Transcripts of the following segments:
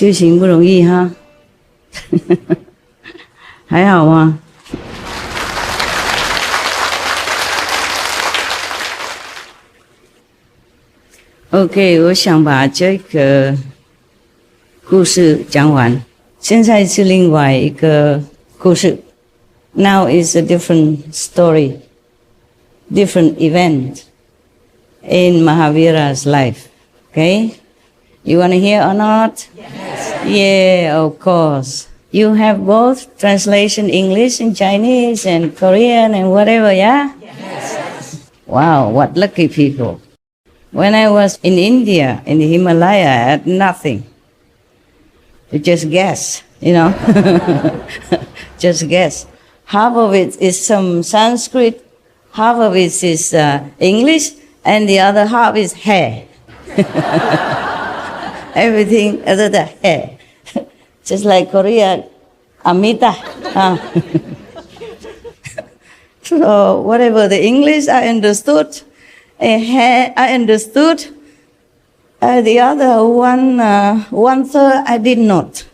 修行不容易哈，还好吗？ OK， 我想把这个故事讲完。现在是另外一个故事。Now is a different story, different event in Mahavira's life. Okay, you want to hear or not? Yes. Yeah, of course. You have both translation English and Chinese and Korean and whatever, yeah? Yes. Wow, what lucky people. When I was in India, in the Himalaya, I had nothing. You just guess, you know. Just guess. Half of it is some Sanskrit, half of it is English, and the other half is hair. Everything other than hair. Just like Korea, Amita. So whatever the English I understood, I understood. The other one third I did not.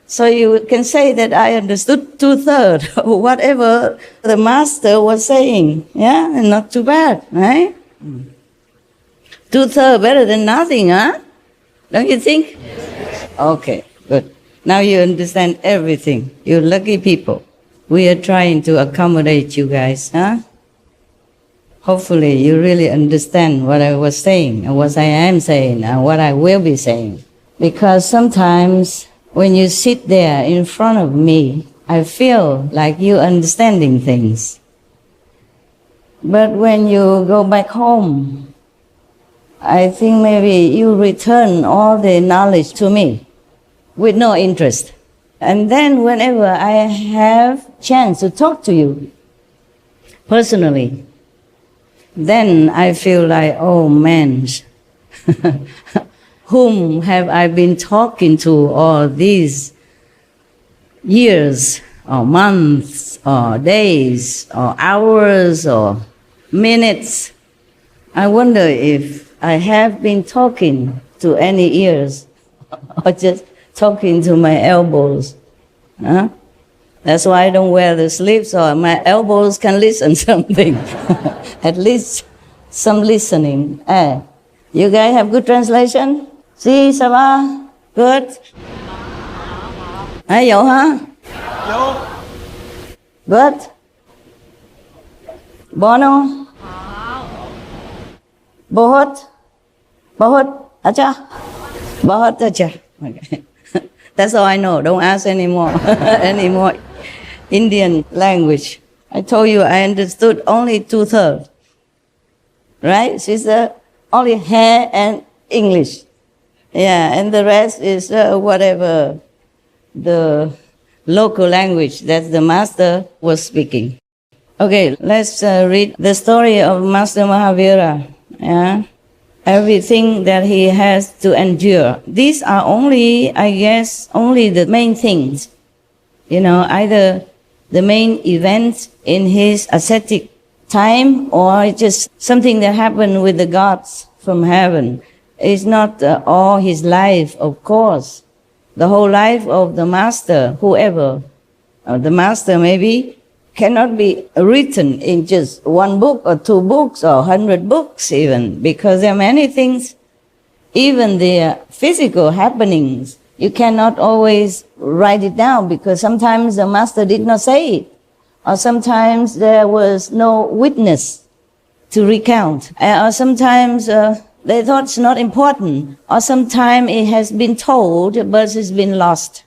So you can say that I understood 2/3 of whatever the master was saying. Yeah, and not too bad, right? 2/3 better than nothing, huh? Don't you think? Okay, good. Now you understand everything. You lucky people. We are trying to accommodate you guys, huh? Hopefully you really understand what I was saying, and what I am saying, and what I will be saying. Because sometimes when you sit there in front of me, I feel like you understanding things. But when you go back home, I think maybe you return all the knowledge to me with no interest. And then whenever I have chance to talk to you personally, then I feel like, oh man, whom have I been talking to all these years, or months, or days, or hours, or minutes? I wonder if I have been talking to any ears, or just talking to my elbows. Huh? That's why I don't wear the sleeves, so my elbows can listen something. At least some listening. You guys have good translation? See, ça va? Good? Dấu hả? Dấu. Good? Bono? Bahut? Bahut? Acha? Bahut acha. Okay. That's all I know. Don't ask anymore. Anymore Indian language. I told you I understood only 2/3. Right, sister? Only hair and English. Yeah, and the rest is whatever the local language that the master was speaking. Okay, let's read the story of Master Mahavira. Yeah? Everything that he has to endure. These are only, I guess, only the main things. You know, either the main events in his ascetic time, or just something that happened with the gods from heaven. It's not all his life, of course. The whole life of the master, whoever, the master maybe, cannot be written in just one book or 2 books or 100 books even, because there are many things, even the physical happenings, you cannot always write it down, because sometimes the master did not say it, or sometimes there was no witness to recount, or sometimes they thought it's not important, or sometimes it has been told but it's been lost.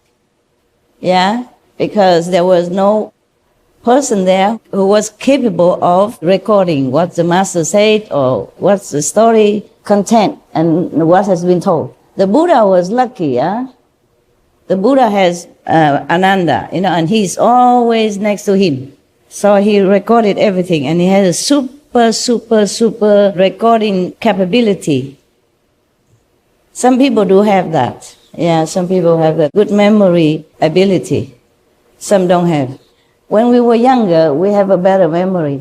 Yeah, because there was no person there who was capable of recording what the master said, or what's the story content and what has been told. The Buddha was lucky, yeah? The Buddha has Ananda, you know, and he's always next to him. So he recorded everything, and he has a super recording capability. Some people do have that. Yeah, some people have that good memory ability. Some don't have. When we were younger, we have a better memory.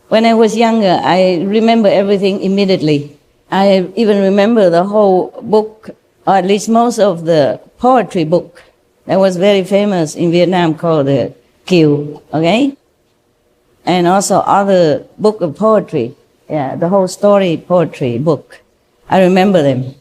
When I was younger, I remember everything immediately. I even remember the whole book, or at least most of the poetry book that was very famous in Vietnam called the Kiều, okay? And also other book of poetry, yeah, the whole story poetry book. I remember them.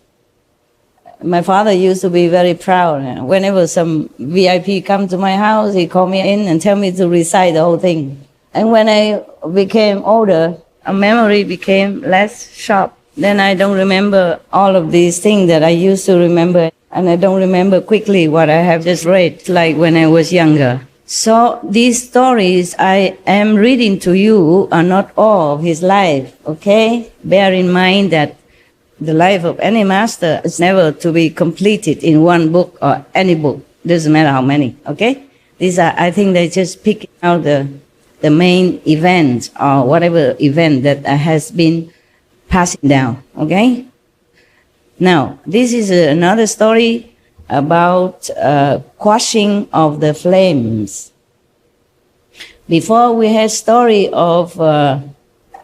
My father used to be very proud. Whenever some VIP come to my house, he called me in and tell me to recite the whole thing. And when I became older, a memory became less sharp. Then I don't remember all of these things that I used to remember. And I don't remember quickly what I have just read, like when I was younger. So these stories I am reading to you are not all of his life, okay? Bear in mind that the life of any master is never to be completed in one book or any book. Doesn't matter how many, okay? These are, I think they just pick out the main event or whatever event that has been passing down, okay? Now, this is another story about quashing of the flames. Before we had story of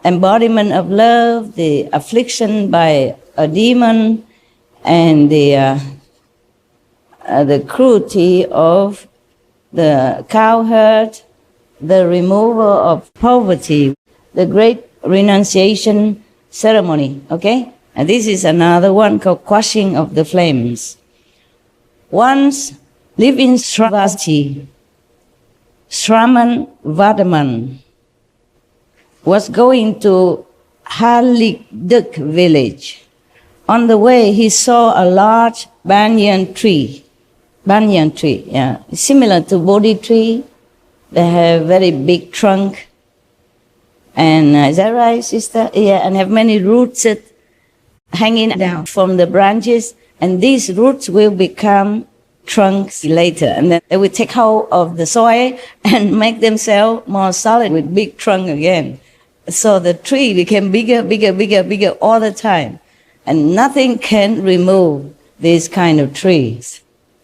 embodiment of love, the affliction by a demon, and the cruelty of the cowherd, the removal of poverty, the great renunciation ceremony, okay? And this is another one called quashing of the flames. Once lived in Sravasti, Shraman Vardaman was going to Halikduk village. On the way, he saw a large banyan tree. Banyan tree, yeah, similar to Bodhi tree. They have very big trunk. And is that right, sister? Yeah, and have many roots hanging down from the branches. And these roots will become trunks later. And then they will take hold of the soil and make themselves more solid with big trunk again. So the tree became bigger, bigger, bigger, bigger all the time. And nothing can remove these kind of trees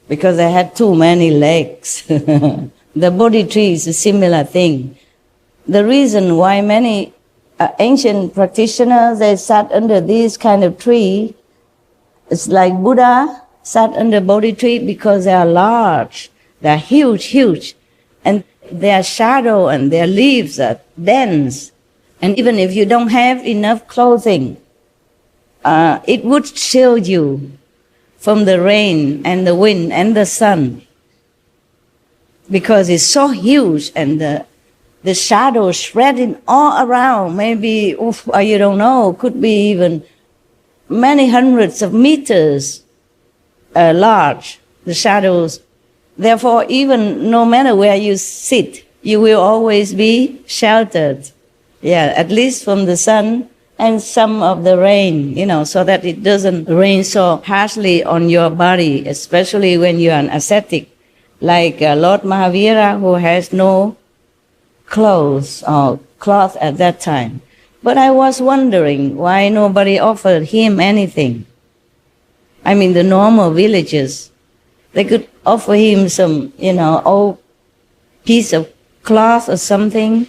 because they had too many legs. The Bodhi tree is a similar thing. The reason why many ancient practitioners, they sat under this kind of tree, it's like Buddha sat under Bodhi tree because they are large, they are huge, huge, and their shadow and their leaves are dense. And even if you don't have enough clothing, it would shield you from the rain and the wind and the sun because it's so huge and the shadow spreading all around, maybe, you don't know, could be even many hundreds of meters large, the shadows. Therefore, even no matter where you sit, you will always be sheltered. Yeah, at least from the sun and some of the rain, so that it doesn't rain so harshly on your body, especially when you're an ascetic, like Lord Mahavira, who has no clothes or cloth at that time. But I was wondering why nobody offered him anything. I mean, the normal villagers, they could offer him some, old piece of cloth or something.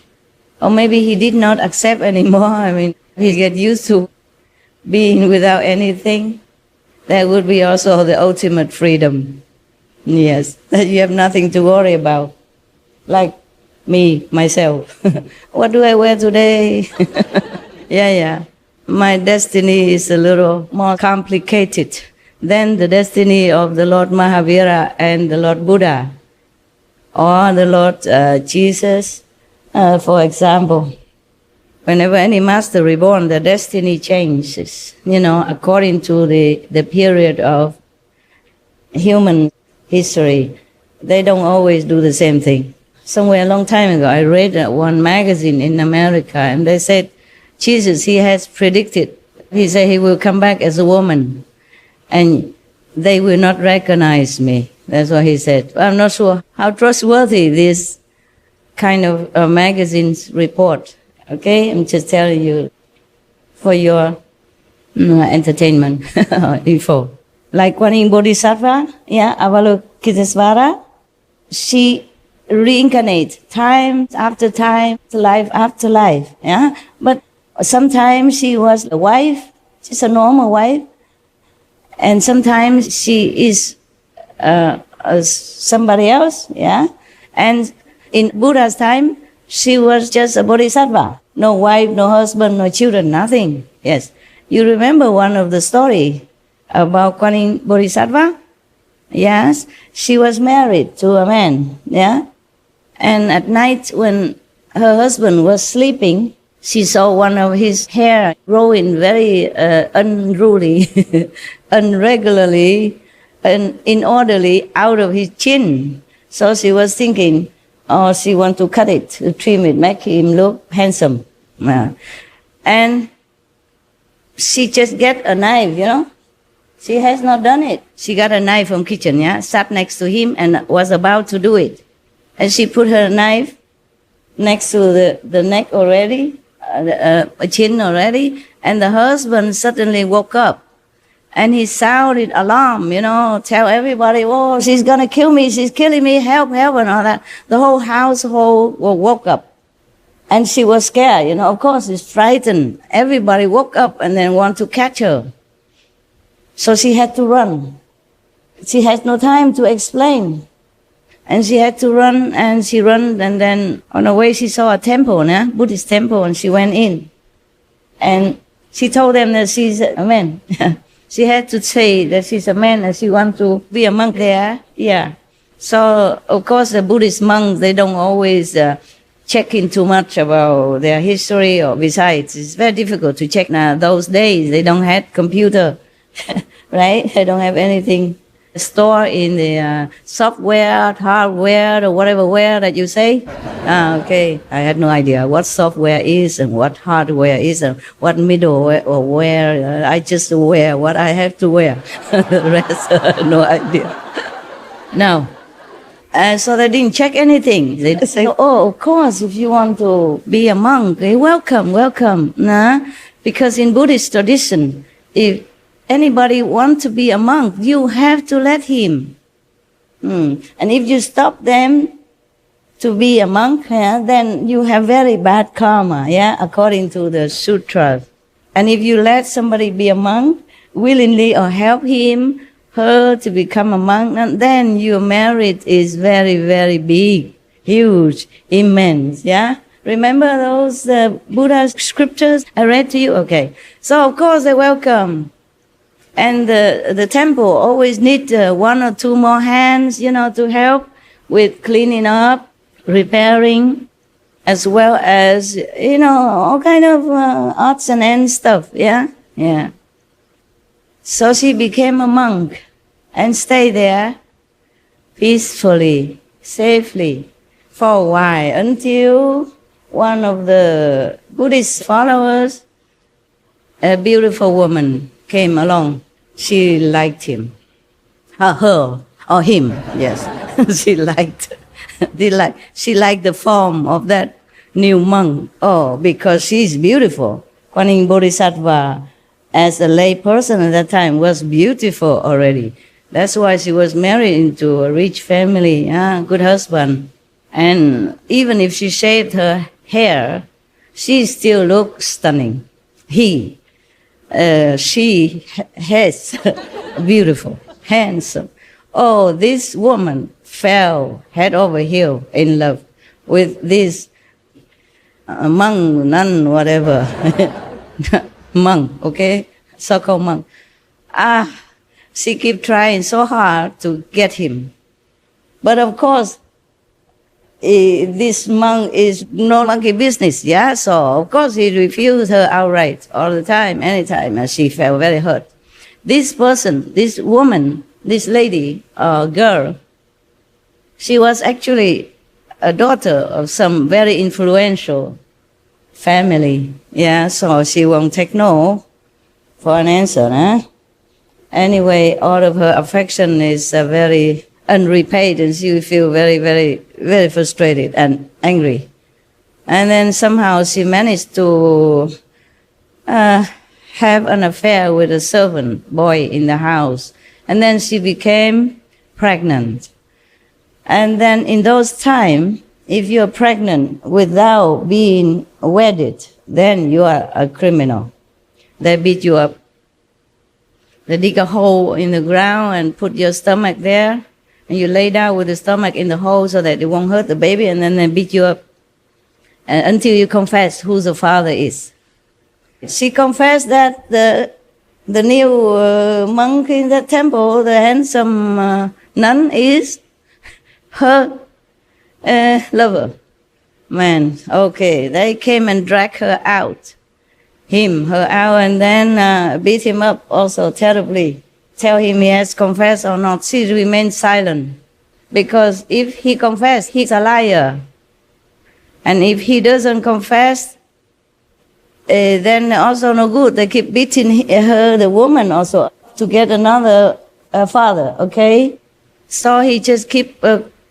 Or maybe he did not accept anymore. I mean, he get used to being without anything. That would be also the ultimate freedom. Yes, that you have nothing to worry about. Like me, myself. What do I wear today? Yeah. My destiny is a little more complicated than the destiny of the Lord Mahavira and the Lord Buddha or the Lord Jesus. For example, whenever any master reborn, the destiny changes, according to the period of human history. They don't always do the same thing. Somewhere a long time ago, I read one magazine in America, and they said, Jesus, he has predicted, he said he will come back as a woman, and they will not recognize me. That's what he said. I'm not sure how trustworthy this kind of magazine's report. Okay, I'm just telling you for your entertainment info. Like Kuan Yin Bodhisattva, Avalokitesvara, she reincarnates time after time, life after life. Yeah, but sometimes she was a wife, she's a normal wife, and sometimes she is somebody else, yeah. And in Buddha's time, she was just a bodhisattva. No wife, no husband, no children, nothing. Yes. You remember one of the story about Kuan Yin Bodhisattva? Yes. She was married to a man, yeah. And at night when her husband was sleeping, she saw one of his hair growing very unruly, unregularly, and inorderly out of his chin. So she was thinking, oh, she want to cut it, to trim it, make him look handsome. And she just get a knife, you know. She has not done it. She got a knife from kitchen, yeah, sat next to him and was about to do it. And she put her knife next to the neck already, a chin already, and the husband suddenly woke up. And he sounded alarm, you know, tell everybody, oh, she's going to kill me, she's killing me, help, help, and all that. The whole household woke up. And she was scared, you know, of course, she's frightened. Everybody woke up and then want to catch her. So she had to run. She had no time to explain. And she had to run, and she ran, and then on the way she saw a temple, Buddhist temple, and she went in. And she told them that she's a man. She had to say that she's a man and she wants to be a monk there. Yeah. So, of course, the Buddhist monks, they don't always check in too much about their history, or besides, it's very difficult to check now. Those days, they don't have computer, right? They don't have anything stored in the software, hardware, or whatever ware that you say. Okay, I had no idea what software is and what hardware is and what middleware or where. I just wear what I have to wear. The rest, I have no idea. No. So they didn't check anything. They just say, oh, of course, if you want to be a monk, welcome, welcome. Nah? Because in Buddhist tradition, if anybody wants to be a monk, you have to let him. And if you stop them to be a monk, then you have very bad karma, according to the sutras. And if you let somebody be a monk willingly or help him, her to become a monk, then your merit is very, very big, huge, immense, Remember those Buddha scriptures I read to you? Okay. So, of course, they welcome. And the temple always need one or two more hands, to help with cleaning up, repairing, as well as, all kind of odds and ends stuff, yeah. So she became a monk and stayed there peacefully, safely, for a while, until one of the Buddhist followers, a beautiful woman, came along. She liked him. Her or him, yes. She liked the form of that new monk. Oh, because she's beautiful. Kuan Yin Bodhisattva, as a lay person at that time, was beautiful already. That's why she was married into a rich family, good husband. And even if she shaved her hair, she still looked stunning. She has beautiful, handsome. Oh, this woman fell head over heel in love with this monk, nun, whatever. Monk, okay? So-called monk. She kept trying so hard to get him. But of course, this monk is no monkey business, So, of course, he refused her outright all the time, anytime, and she felt very hurt. This person, this woman, this lady, girl, she was actually a daughter of some very influential family, so she won't take no for an answer, Anyway, all of her affection is very unrepaid, and she will feel very, very, very frustrated and angry. And then somehow she managed to have an affair with a servant boy in the house. And then she became pregnant. And then in those times, if you're pregnant without being wedded, then you are a criminal. They beat you up. They dig a hole in the ground and put your stomach there and you lay down with the stomach in the hole so that it won't hurt the baby, and then they beat you up until you confess who the father is. She confessed that the new monk in the temple, the handsome nun, is her lover. Man, okay, they came and dragged her out, her out, and then beat him up also terribly. Tell him he has confessed or not. She remained silent, because if he confessed, he's a liar. And if he doesn't confess, then also no good. They keep beating her, the woman, also to get another father, okay? So he just keep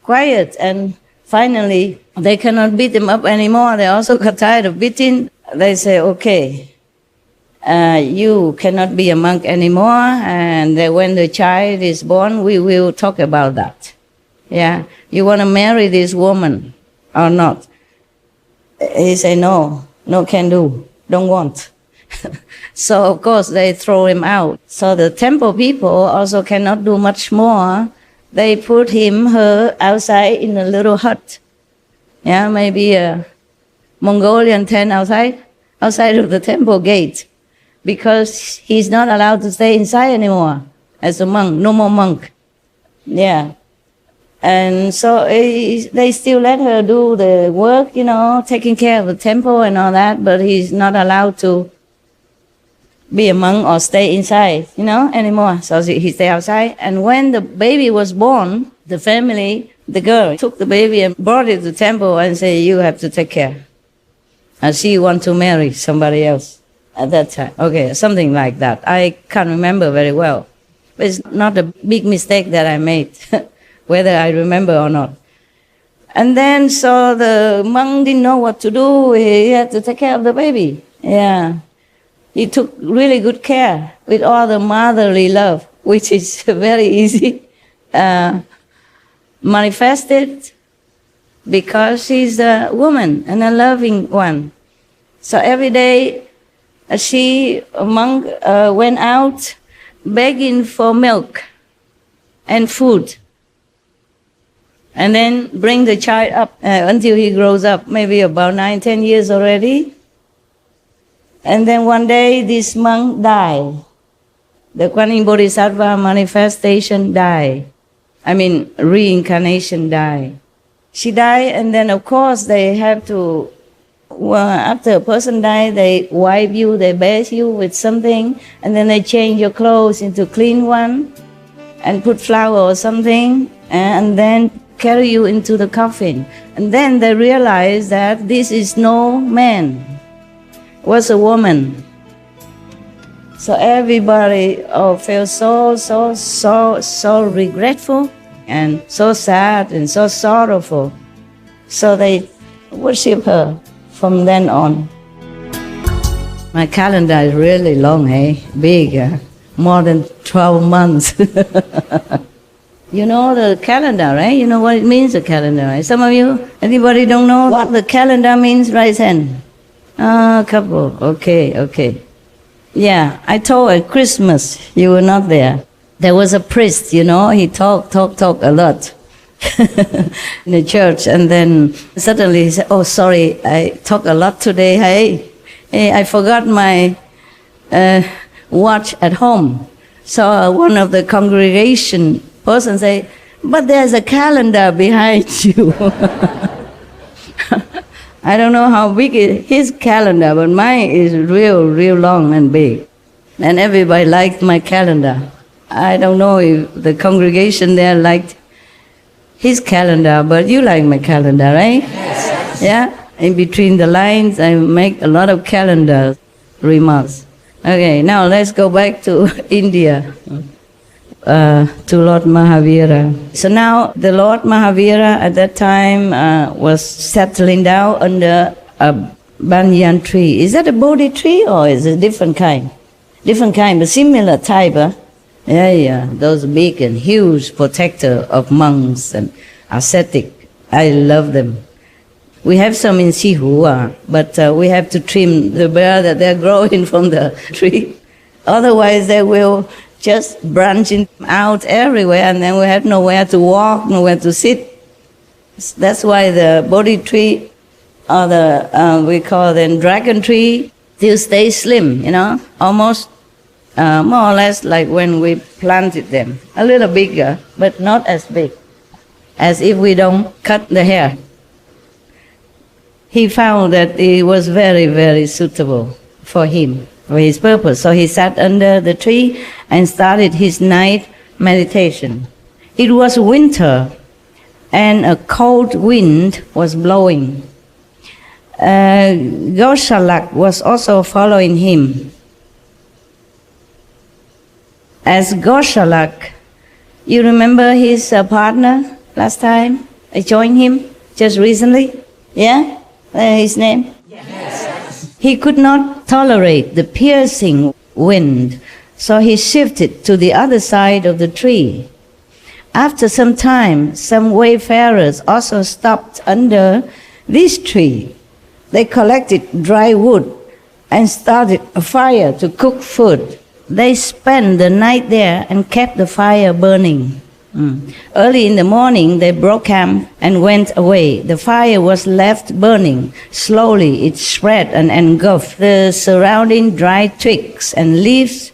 quiet, and finally they cannot beat him up anymore. They also got tired of beating. They say, okay, you cannot be a monk anymore, and when the child is born, we will talk about that. Yeah, you want to marry this woman or not? He said, no, can do, don't want. So of course they throw him out. So the temple people also cannot do much more. They put her outside in a little hut. Yeah, maybe a Mongolian tent outside of the temple gate, because he's not allowed to stay inside anymore as a monk, no more monk. Yeah. And so they still let her do the work, taking care of the temple and all that, but he's not allowed to be a monk or stay inside, anymore. So he stay outside. And when the baby was born, the family, the girl, took the baby and brought it to the temple and said, you have to take care. And she want to marry somebody else at that time. Okay, something like that. I can't remember very well. But it's not a big mistake that I made, whether I remember or not. And then, so the monk didn't know what to do. He had to take care of the baby. Yeah. He took really good care with all the motherly love, which is very easy manifested because she's a woman and a loving one. So every day a monk went out begging for milk and food, and then bring the child up until he grows up, maybe about 9-10 years already. And then one day this monk died. The Guanyin Bodhisattva manifestation died. Reincarnation died. She died, and then of course they have to, after a person dies, they wipe you, they bathe you with something, and then they change your clothes into clean one, and put flour or something, and then carry you into the coffin. And then they realize that this is no man, was a woman. So everybody felt so regretful and so sad and so sorrowful. So they worship her from then on. My calendar is really long, big, more than 12 months. You know the calendar, right? You know what it means, the calendar, right? Some of you, anybody don't know what the calendar means? Raise hand. A couple. Okay. Yeah, I told at Christmas, you were not there. There was a priest, he talked a lot in the church, and then suddenly he said, oh, sorry, I talked a lot today. Hey, I forgot my watch at home. So one of the congregation person say, but there's a calendar behind you. I don't know how big is his calendar, but mine is real long and big. And everybody liked my calendar. I don't know if the congregation there liked his calendar, but you like my calendar, right? Yes. Yeah? In between the lines, I make a lot of calendar remarks. Okay, now let's go back to India, to Lord Mahavira. So now the Lord Mahavira at that time was settling down under a banyan tree. Is that a Bodhi tree or is it a different kind? Different kind, but similar type. Yeah, those big and huge protector of monks and ascetic. I love them. We have some in Sihua, but we have to trim the bare that they're growing from the tree. Otherwise they will just branching out everywhere, and then we had nowhere to walk, nowhere to sit. That's why the Bodhi tree, or the we call them dragon tree, still stay slim, almost more or less like when we planted them. A little bigger, but not as big, as if we don't cut the hair. He found that it was very, very suitable for him, for his purpose. So he sat under the tree and started his night meditation. It was winter, and a cold wind was blowing. Goshalak was also following him. As Goshalak, you remember his partner last time? I joined him just recently. Yeah? His name? Yes. He could not tolerate the piercing wind, so he shifted to the other side of the tree. After some time, some wayfarers also stopped under this tree. They collected dry wood and started a fire to cook food. They spent the night there and kept the fire burning. Early in the morning, they broke camp and went away. The fire was left burning. Slowly, it spread and engulfed the surrounding dry twigs and leaves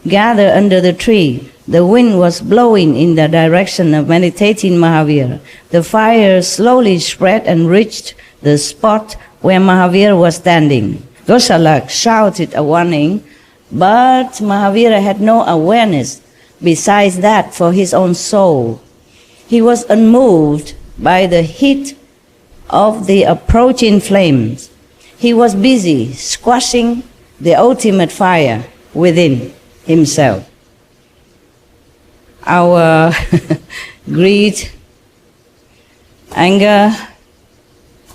gathered under the tree. The wind was blowing in the direction of meditating Mahavira. The fire slowly spread and reached the spot where Mahavira was standing. Goshalak shouted a warning, but Mahavira had no awareness besides that for his own soul. He was unmoved by the heat of the approaching flames. He was busy squashing the ultimate fire within himself. Our greed, anger,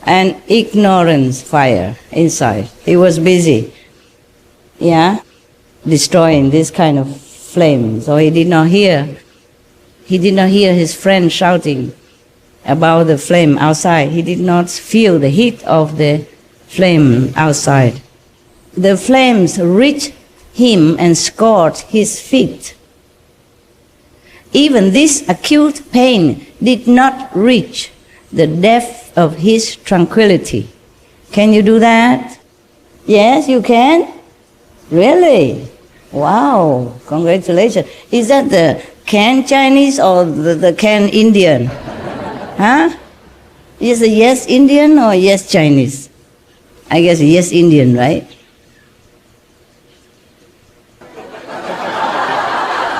and ignorance fire inside. He was busy, destroying this kind of flame. So he did not hear his friend shouting about the flame outside. He did not feel the heat of the flame outside. The flames reached him and scorched his feet. Even this acute pain did not reach the depth of his tranquility. Can you do that? Yes, you can? Really? Wow, congratulations. Is that the can Chinese or the can Indian? Huh? Is it yes Indian or yes Chinese? I guess yes Indian, right?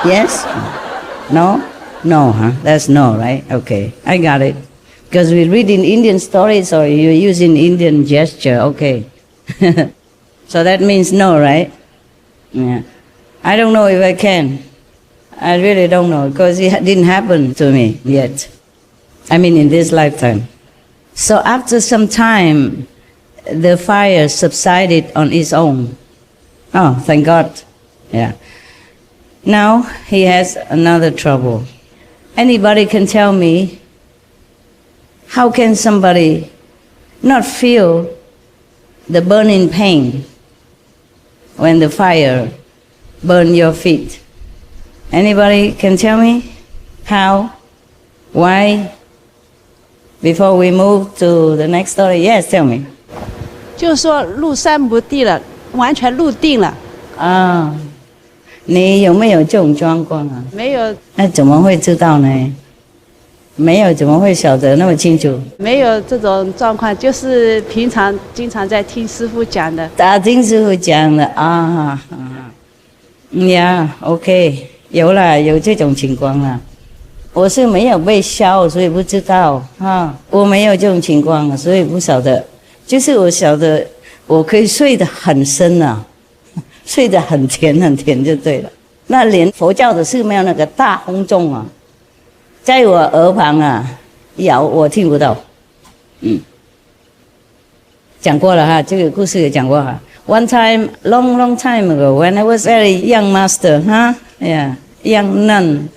Yes? No? No, huh? That's no, right? Okay, I got it. Because we're reading Indian stories or you're using Indian gesture, okay. So that means no, right? Yeah. I don't know if I can. I really don't know, because it didn't happen to me yet. I mean, in this lifetime. So after some time, the fire subsided on its own. Oh, thank God. Yeah. Now he has another trouble. Anybody can tell me, how can somebody not feel the burning pain when the fire burn your feet? Anybody can tell me how? Why? Before we move to the next story, yes, tell me. 就是说入山不地了，完全入定了。啊，你有没有这种状况啊？没有，那怎么会知道呢？没有怎么会晓得那么清楚？没有这种状况，就是平常经常在听师父讲的。听师父讲的啊呀 ，OK， 有了，有这种情况了。我是没有被烧，所以不知道哈。我没有这种情况，所以不晓得。就是我晓得，我可以睡得很深啊，睡得很甜很甜就对了。那连佛教的寺庙那个大轰钟啊，在我耳旁啊摇，我听不到。讲过了哈，这个故事也讲过哈。One time, long time ago, when I was very young master, young nun,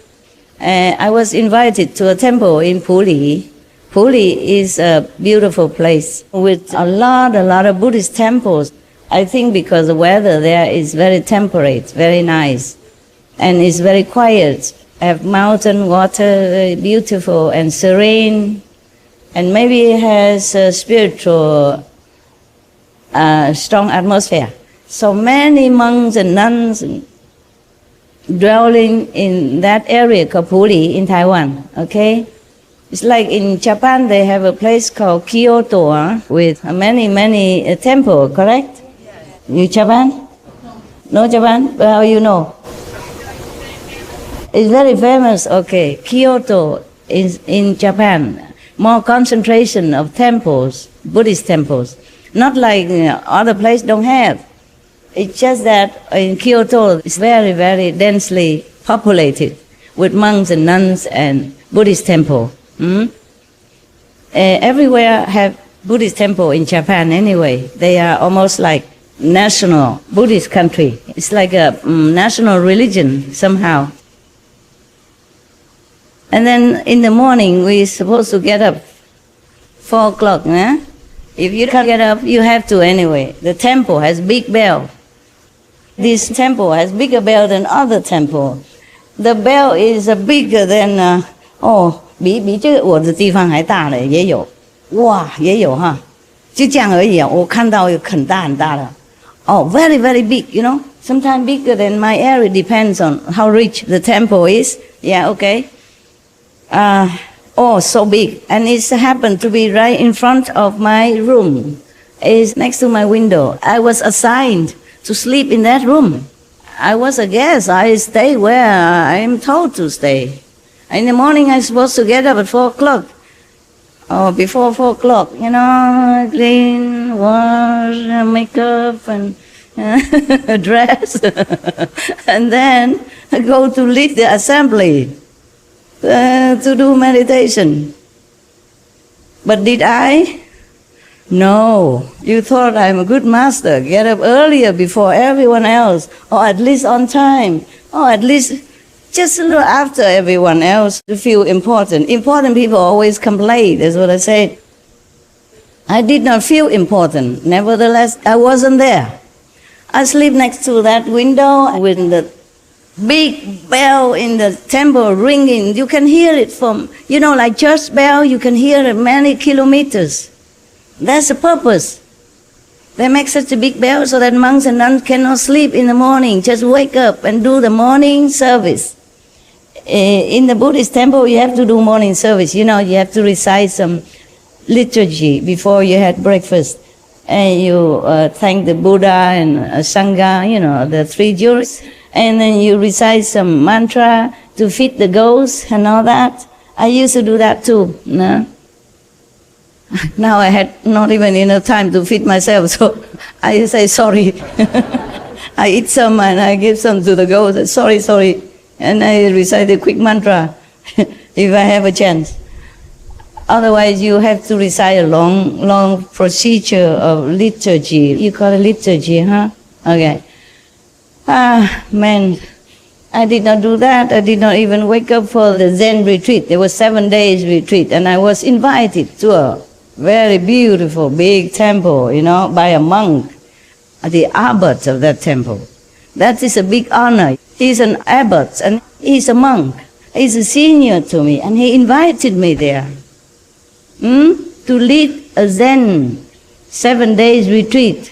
I was invited to a temple in Puli. Puli is a beautiful place with a lot of Buddhist temples. I think because the weather there is very temperate, very nice. and it's very quiet. Have mountain water, very beautiful and serene, and maybe it has a spiritual, strong atmosphere. So many monks and nuns dwelling in that area, Kapuri, in Taiwan. Okay, it's like in Japan they have a place called Kyoto with many temples. Correct? You Japan? No Japan? Well, how you know? It's very famous. Okay, Kyoto is in Japan. More concentration of temples, Buddhist temples. Not like other places don't have. It's just that in Kyoto it's very densely populated with monks and nuns and Buddhist temple. Everywhere have Buddhist temple in Japan anyway. They are almost like national Buddhist country. It's like a national religion somehow. And then in the morning we're supposed to get up 4 o'clock. If you can't get up, you have to anyway. The temple has big bell. This temple has bigger bell than other temple. The bell is bigger than 比这个我的地方还大的也有，哇，也有哈，就这样而已啊。我看到有很大的。very big, you know. Sometimes bigger than my area. Depends on how rich the temple is. Yeah, okay. So big, and it happened to be right in front of my room. It's next to my window. I was assigned to sleep in that room. I was a guest. I stay where I am told to stay. In the morning, I'm supposed to get up at 4 o'clock. Before 4 o'clock, you know, clean, wash, makeup, and dress. And then go to lead the assembly to do meditation. But did I? No. You thought I'm a good master. Get up earlier before everyone else, or at least on time, or at least just a little after everyone else to feel important. Important people always complain, that's what I said. I did not feel important. Nevertheless, I wasn't there. I sleep next to that window with the big bell in the temple ringing. You can hear it from, you know, like church bell, you can hear it many kilometers. That's the purpose. They make such a big bell so that monks and nuns cannot sleep in the morning. Just wake up and do the morning service. In the Buddhist temple, you have to do morning service. You know, you have to recite some liturgy before you had breakfast. And you thank the Buddha and Sangha, you know, the 3 jewels. And then you recite some mantra to feed the ghosts and all that. I used to do that too. No? Now I had not even enough time to feed myself, so I say sorry. I eat some and I give some to the ghosts. Sorry. And I recite a quick mantra if I have a chance. Otherwise, you have to recite a long procedure of liturgy. You call it liturgy, huh? Okay. Man, I did not do that. I did not even wake up for the Zen retreat. There was 7 days retreat, and I was invited to a very beautiful big temple, you know, by a monk, the abbot of that temple. That is a big honor. He's an abbot and he's a monk. He's a senior to me, and he invited me there to lead a Zen 7 days retreat.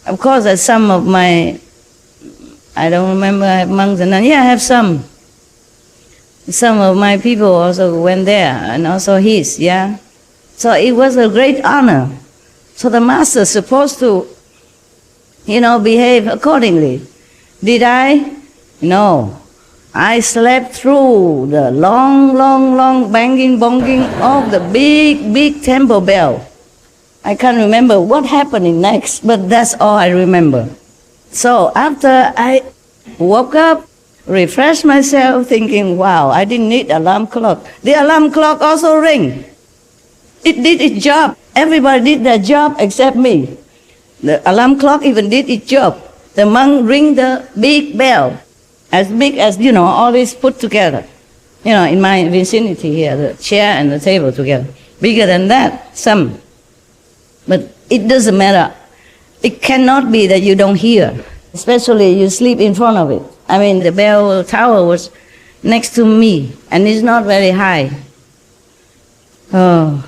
Of course, as some of my, I don't remember, I have monks and nuns. Yeah, I have some. Some of my people also went there, and also his, yeah. So it was a great honor. So the master is supposed to, you know, behave accordingly. Did I? No. I slept through the long banging, bonging of the big temple bell. I can't remember what happened next, but that's all I remember. So after I woke up, refreshed myself, thinking, wow, I didn't need alarm clock. The alarm clock also rang. It did its job. Everybody did their job except me. The alarm clock even did its job. The monk ring the big bell, as big as, you know, all this put together. You know, in my vicinity here, the chair and the table together. Bigger than that, some. But it doesn't matter. It cannot be that you don't hear, especially you sleep in front of it. I mean, the bell tower was next to me, and it's not very high. Oh,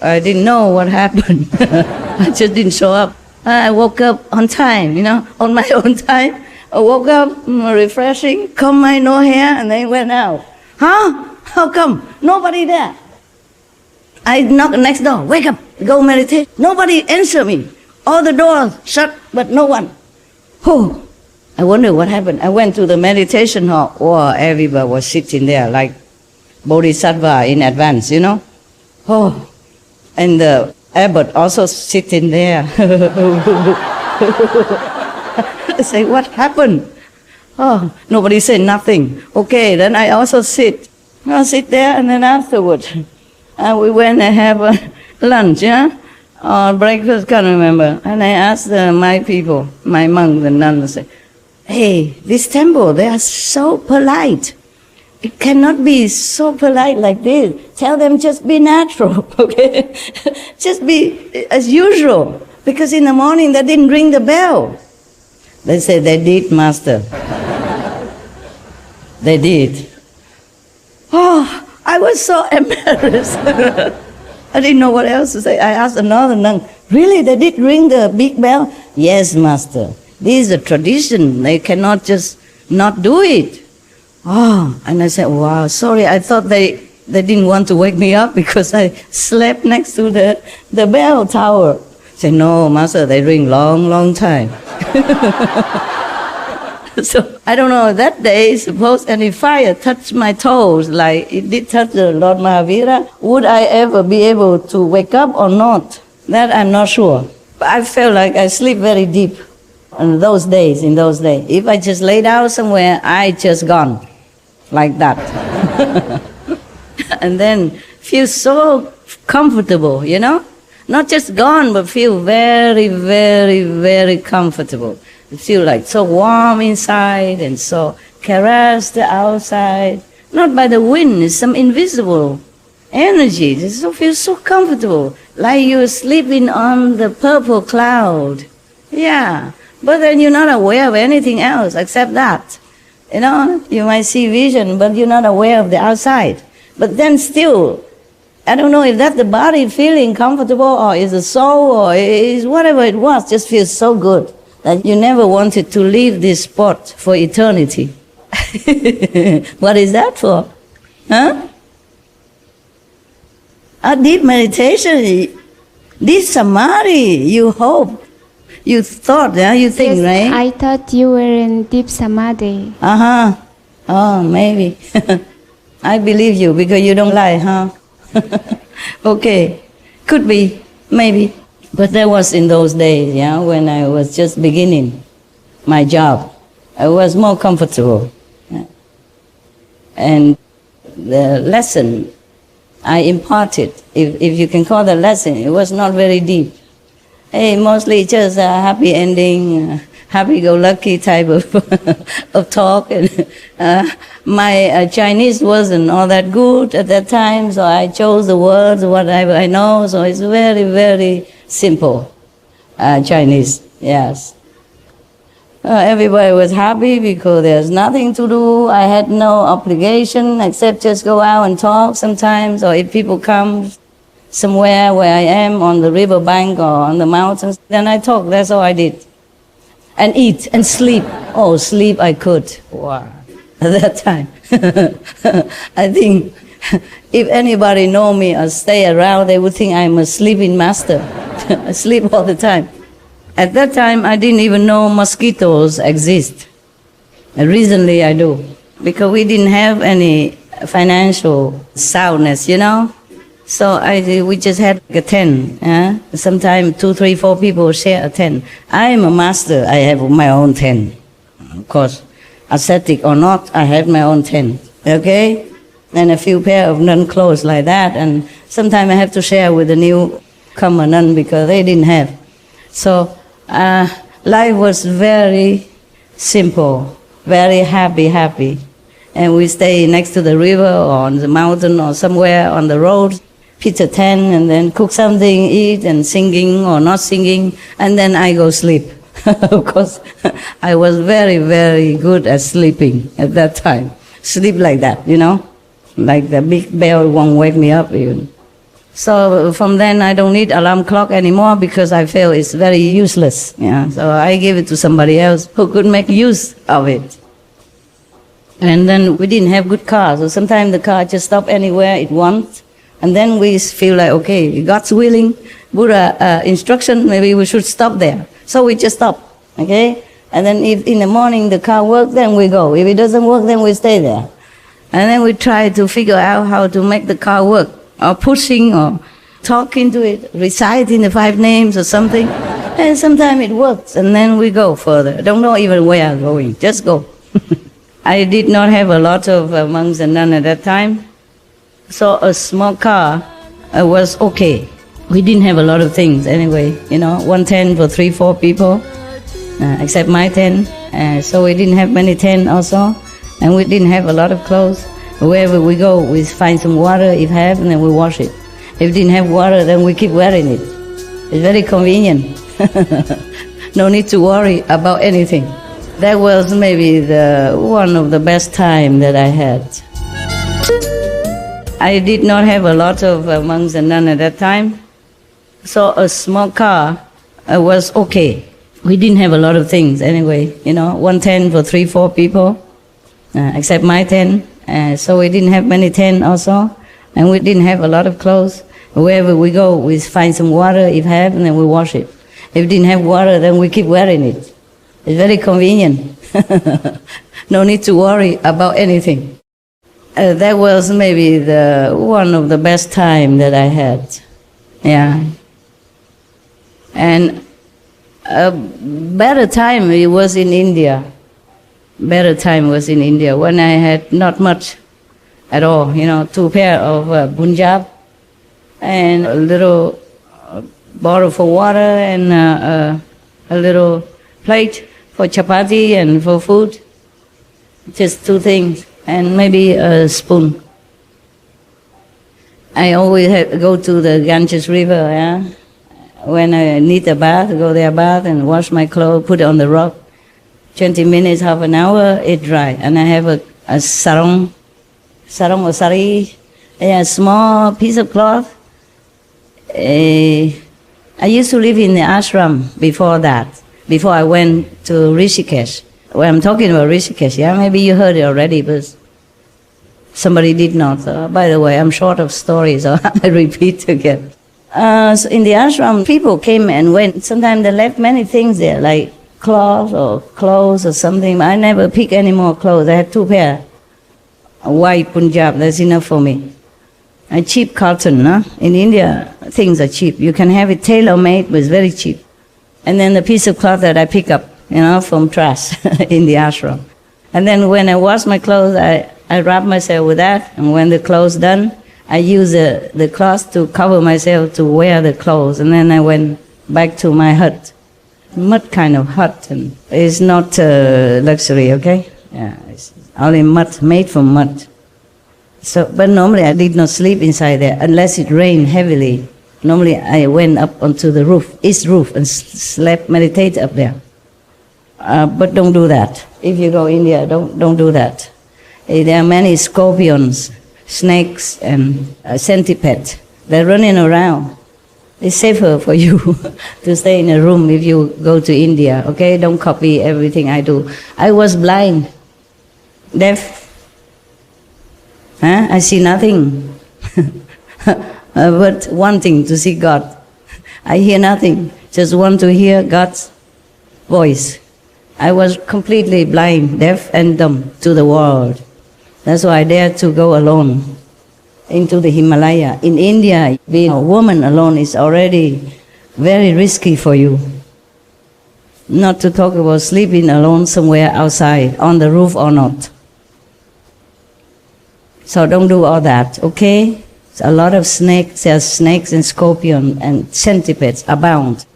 I didn't know what happened. I just didn't show up. I woke up on time, on my own time. I woke up, refreshing, combed my no hair, and then went out. Huh? How come? Nobody there. I knocked next door. Wake up, go meditate. Nobody answer me. All the doors shut, but no one. Oh, I wonder what happened. I went to the meditation hall. Oh, everybody was sitting there like Bodhisattva in advance, Oh, and the abbot also sitting there. I say, what happened? Oh, nobody said nothing. Okay, then I also sit. I'll sit there, and then afterwards, we went and have a lunch, or breakfast, can't remember. And I asked my people, my monks and nuns, I said, hey, this temple, they are so polite. It cannot be so polite like this. Tell them just be natural, okay? Just be as usual. Because in the morning they didn't ring the bell. They said, they did, Master. They did. Oh, I was so embarrassed. I didn't know what else to say. I asked another nun, really, they did ring the big bell? Yes, Master. This is a tradition. They cannot just not do it. Oh, and I said, wow, sorry, I thought they didn't want to wake me up because I slept next to the bell tower. I said, no, Master, they ring long time. So I don't know, that day, suppose any fire touched my toes like it did touch the Lord Mahavira, would I ever be able to wake up or not? That I'm not sure. But I felt like I sleep very deep in those days. If I just lay down somewhere, I just gone like that. And then feel so comfortable, Not just gone, but feel very, very, very comfortable. You feel like so warm inside and so caressed outside. Not by the wind, it's some invisible energy. You feel so comfortable, like you're sleeping on the purple cloud. Yeah, but then you're not aware of anything else except that. You might see vision, but you're not aware of the outside. But then still, I don't know if that's the body feeling comfortable or is the soul or is whatever it was, just feels so good that you never wanted to leave this spot for eternity. What is that for? Huh? A deep meditation, deep samadhi, you hope. You thought, you think, yes, right? I thought you were in deep samadhi. Uh-huh. Oh, maybe. I believe you because you don't lie, huh? Okay. Could be, maybe. But that was in those days, when I was just beginning my job. I was more comfortable. And the lesson I imparted, if you can call the lesson, it was not very deep. Hey, mostly just a happy ending, happy-go-lucky type of talk. And my Chinese wasn't all that good at that time, so I chose the words, whatever I know, so it's very, very simple Chinese, yes. Everybody was happy because there's nothing to do. I had no obligation except just go out and talk sometimes, or if people come somewhere where I am on the riverbank or on the mountains, then I talk, that's all I did. And eat and sleep. Oh, sleep I could. Wow. At that time. I think if anybody know me or stay around, they would think I'm a sleeping master. I sleep all the time. At that time, I didn't even know mosquitoes exist. Recently I do. Because we didn't have any financial soundness, So we just had a tent. Sometimes 2, 3, 4 people share a tent. I am a master. I have my own tent. Of course, ascetic or not, I have my own tent. Okay? And a few pair of nun clothes like that. And sometimes I have to share with the newcomer nun because they didn't have. So life was very simple, very happy. And we stay next to the river or on the mountain or somewhere on the road, pitch a tent and then cook something, eat and singing or not singing, and then I go sleep. Of course, I was very, very good at sleeping at that time. Sleep like that, like the big bell won't wake me up even. So from then I don't need alarm clock anymore because I feel it's very useless. So I gave it to somebody else who could make use of it. And then we didn't have good cars, so sometimes the car just stopped anywhere it wants. And then we feel like, okay, God's willing, Buddha instruction, maybe we should stop there. So we just stop, okay? And then if in the morning the car works, then we go. If it doesn't work, then we stay there. And then we try to figure out how to make the car work, or pushing, or talking to it, reciting the 5 names or something. And sometimes it works, and then we go further. Don't know even where I'm going, just go. I did not have a lot of monks and nuns at that time, so a small car was okay. We didn't have a lot of things anyway, 1 tent for 3-4 people, except my tent. So we didn't have many tents also, and we didn't have a lot of clothes. Wherever we go, we find some water if have, and then we wash it. If we didn't have water, then we keep wearing it. It's very convenient. No need to worry about anything. That was maybe one of the best time that I had. I did not have a lot of monks and nuns at that time, so a small car was okay. We didn't have a lot of things anyway, 1 tent for 3-4 people, except my tent. So we didn't have many tents also, and we didn't have a lot of clothes. Wherever we go, we find some water if have, and then we wash it. If we didn't have water, then we keep wearing it. It's very convenient. No need to worry about anything. That was maybe one of the best time that I had. Yeah. And a better time it was in India. Better time was in India when I had not much at all. 2 pair of punjab and a little bottle for water and a little plate for chapati and for food. Just 2 things, and maybe a spoon. I always go to the Ganges River, when I need a bath, go there bath and wash my clothes, put it on the rock. 20 minutes, half an hour, it dry. And I have a sarong or sari, a small piece of cloth. I used to live in the ashram before that, before I went to Rishikesh. Well, I'm talking about Rishikesh, maybe you heard it already, but somebody did not. So, by the way, I'm short of stories, so I repeat again. So in the ashram, people came and went. Sometimes they left many things there, like cloth or clothes or something. I never pick any more clothes. I had 2 pair. A white punjab, that's enough for me. A cheap cotton, In India, things are cheap. You can have it tailor-made, but it's very cheap. And then the piece of cloth that I pick up, from trash in the ashram. And then when I wash my clothes, I wrap myself with that. And when the clothes done, I use the cloth to cover myself to wear the clothes. And then I went back to my hut. Mud kind of hut. And it's not luxury, okay? Yeah, it's only mud, made from mud. So, but normally I did not sleep inside there unless it rained heavily. Normally I went up onto the roof, east roof, and slept, meditate up there. But don't do that. If you go India, don't do that. There are many scorpions, snakes, and centipedes. They're running around. It's safer for you to stay in a room if you go to India, okay? Don't copy everything I do. I was blind, deaf. I see nothing, but wanting to see God. I hear nothing, just want to hear God's voice. I was completely blind, deaf and dumb to the world. That's why I dared to go alone into the Himalaya. In India, being a woman alone is already very risky for you. Not to talk about sleeping alone somewhere outside, on the roof or not. So don't do all that, okay? A lot of snakes, there's snakes and scorpions and centipedes abound.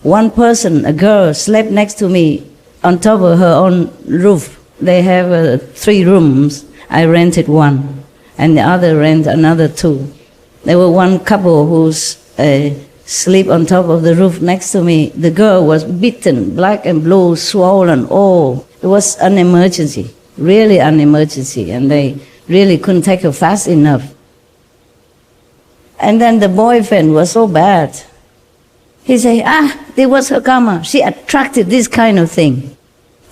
One person, a girl, slept next to me on top of her own roof. They have 3 rooms. I rented 1, and the other rent another 2. There were one couple whose sleep on top of the roof next to me. The girl was beaten, black and blue, swollen. Oh, it was an emergency, really an emergency, and they really couldn't take her fast enough. And then the boyfriend was so bad. He said, it was her karma. She attracted this kind of thing.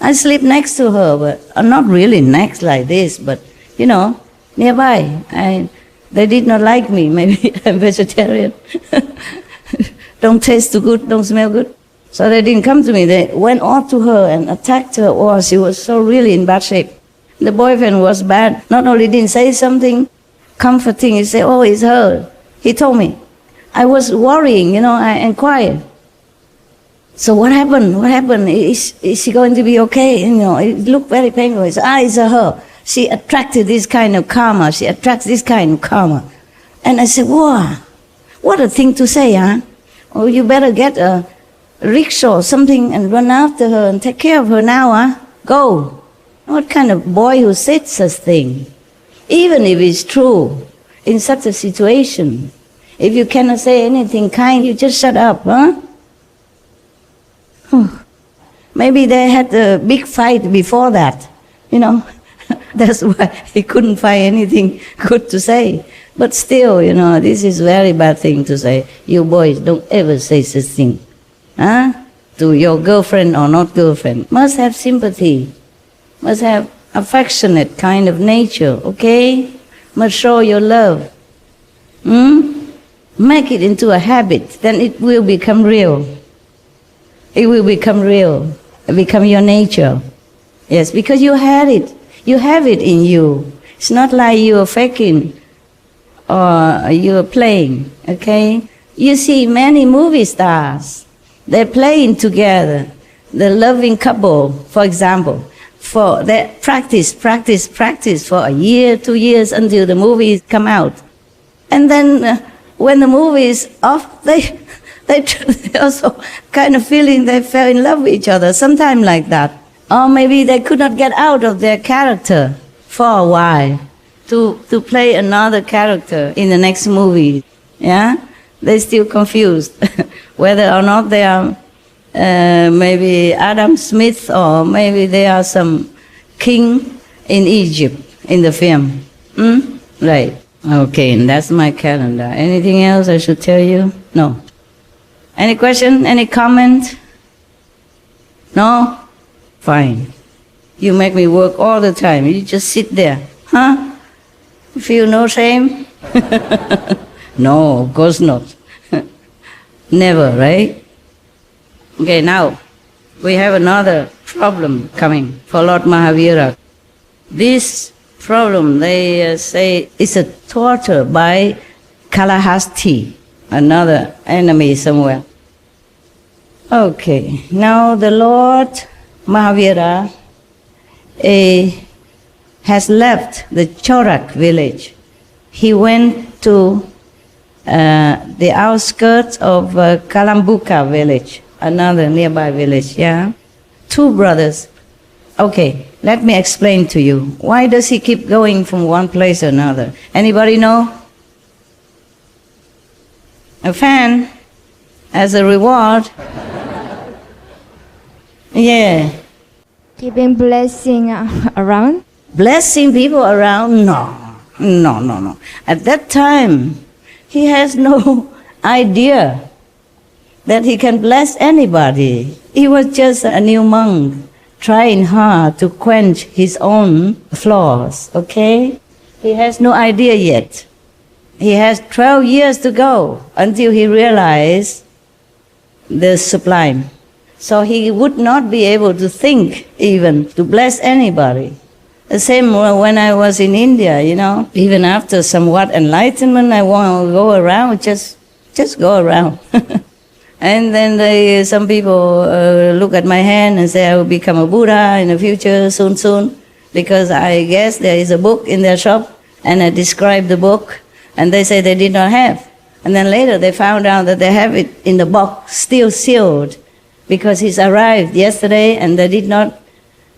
I sleep next to her, but not really next like this, but, nearby. They did not like me. Maybe I'm vegetarian. Don't taste too good, don't smell good. So they didn't come to me. They went off to her and attacked her. Oh, she was so really in bad shape. The boyfriend was bad. Not only didn't say something comforting, he said, oh, it's her. He told me. I was worrying, I inquired. So what happened? What happened? Is she going to be okay? It looked very painful. He said, it's her. She attracted this kind of karma. She attracts this kind of karma. And I said, wow, what a thing to say, huh? Oh, you better get a rickshaw or something and run after her and take care of her now, huh? Go. What kind of boy who said such thing? Even if it's true, in such a situation, if you cannot say anything kind, you just shut up, huh? Maybe they had a big fight before that, That's why he couldn't find anything good to say. But still, this is a very bad thing to say. You boys, don't ever say such thing. Huh? To your girlfriend or not girlfriend. Must have sympathy. Must have affectionate kind of nature, okay? Must show your love. Make it into a habit, then it will become real. It will become real. It become your nature. Yes, because you had it. You have it in you. It's not like you are faking or you are playing, okay? You see many movie stars. They're playing together. The loving couple, for example, they practice for a year, 2 years until the movies come out. And then when the movie is off, they also kind of feeling they fell in love with each other, sometime like that. Or maybe they could not get out of their character for a while to play another character in the next movie. Yeah? They're still confused whether or not they are maybe Adam Smith or maybe they are some king in Egypt in the film. Right. Okay, and that's my calendar. Anything else I should tell you? No. Any question? Any comment? No? Fine. You make me work all the time. You just sit there. Huh? Feel no shame? No, of course not. Never, right? Okay, now we have another problem coming for Lord Mahavira. This problem, they say, is a torture by Kalahasti, another enemy somewhere. Okay, now the Lord Mahavira has left the Chorak village. He went to the outskirts of Kalambuka village, another nearby village, yeah? 2 brothers. Okay, let me explain to you. Why does he keep going from one place to another? Anybody know? A fan as a reward. Yeah. Giving blessing around? Blessing people around? No. At that time, he has no idea that he can bless anybody. He was just a new monk, trying hard to quench his own flaws, okay? He has no idea yet. He has 12 years to go until he realizes the sublime. So he would not be able to think even to bless anybody. The same when I was in India, even after somewhat enlightenment, I want to go around, just go around. And then some people look at my hand and say I will become a Buddha in the future soon, because I guess there is a book in their shop and I describe the book and they say they did not have. And then later they found out that they have it in the box, still sealed, because he's arrived yesterday and they did not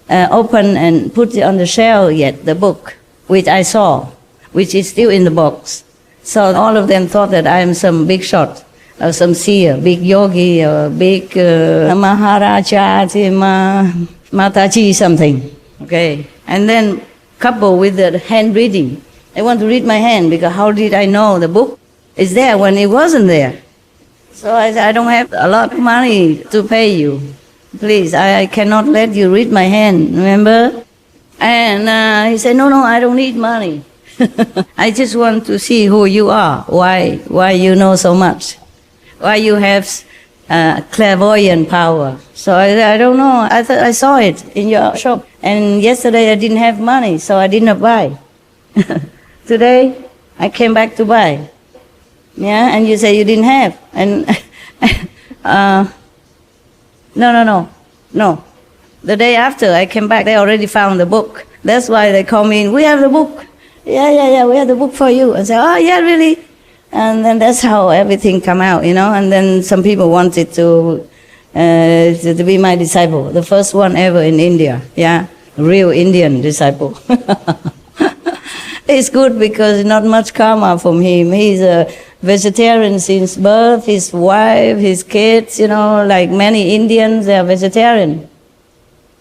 open and put it on the shelf yet, the book, which I saw, which is still in the box. So all of them thought that I am some big shot. or some seer, big yogi, or big Maharaja, Mataji something. Okay, and then coupled with the hand reading. I want to read my hand because how did I know the book is there when it wasn't there? So I said, I don't have a lot of money to pay you. Please, I cannot let you read my hand, remember? And he said, no, I don't need money. I just want to see who you are, why you know so much, why you have clairvoyant power. So I don't know, I saw it in your shop. And yesterday I didn't have money, so I did not buy. Today I came back to buy. Yeah, and you say you didn't have. And no. The day after I came back, they already found the book. That's why they call me in, we have the book. Yeah, we have the book for you. I say, oh yeah, really? And then that's how everything come out, you know. And then some people wanted to be my disciple. The first one ever in India, yeah, real Indian disciple. It's good because not much karma from him. He's a vegetarian since birth. His wife, his kids, you know, like many Indians, they are vegetarian.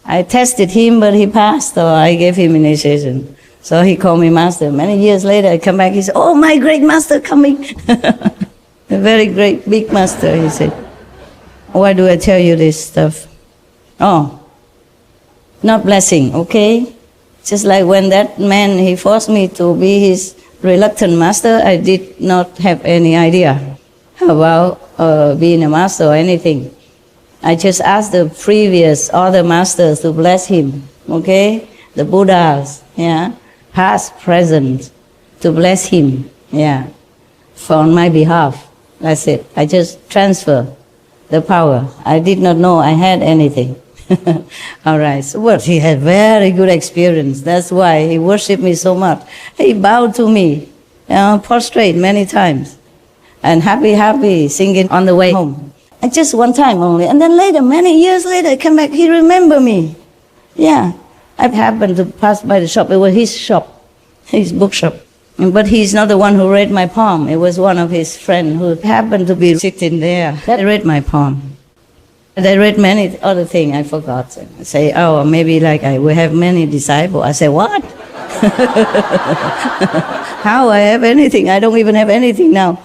I tested him, but he passed, so I gave him initiation. So he called me master. Many years later, I come back, he said, oh, my great master coming. A very great, big master, he said. Why do I tell you this stuff? Oh, not blessing, okay? Just like when that man, he forced me to be his reluctant master, I did not have any idea about being a master or anything. I just asked the previous other masters to bless him, okay? The Buddhas, yeah? Past, present, to bless him, yeah, for on my behalf. That's it. I just transfer the power. I did not know I had anything. All right, so what? He had very good experience. That's why he worshipped me so much. He bowed to me, prostrate many times, and happy, singing on the way home. And just one time only. And then later, many years later, I come back, he remembered me. Yeah. I happened to pass by the shop. It was his shop, his bookshop. But he's not the one who read my poem. It was one of his friends who happened to be sitting there that read my poem. They read many other things, I forgot. I say, oh, maybe like I will have many disciples. I say, what? How I have anything? I don't even have anything now.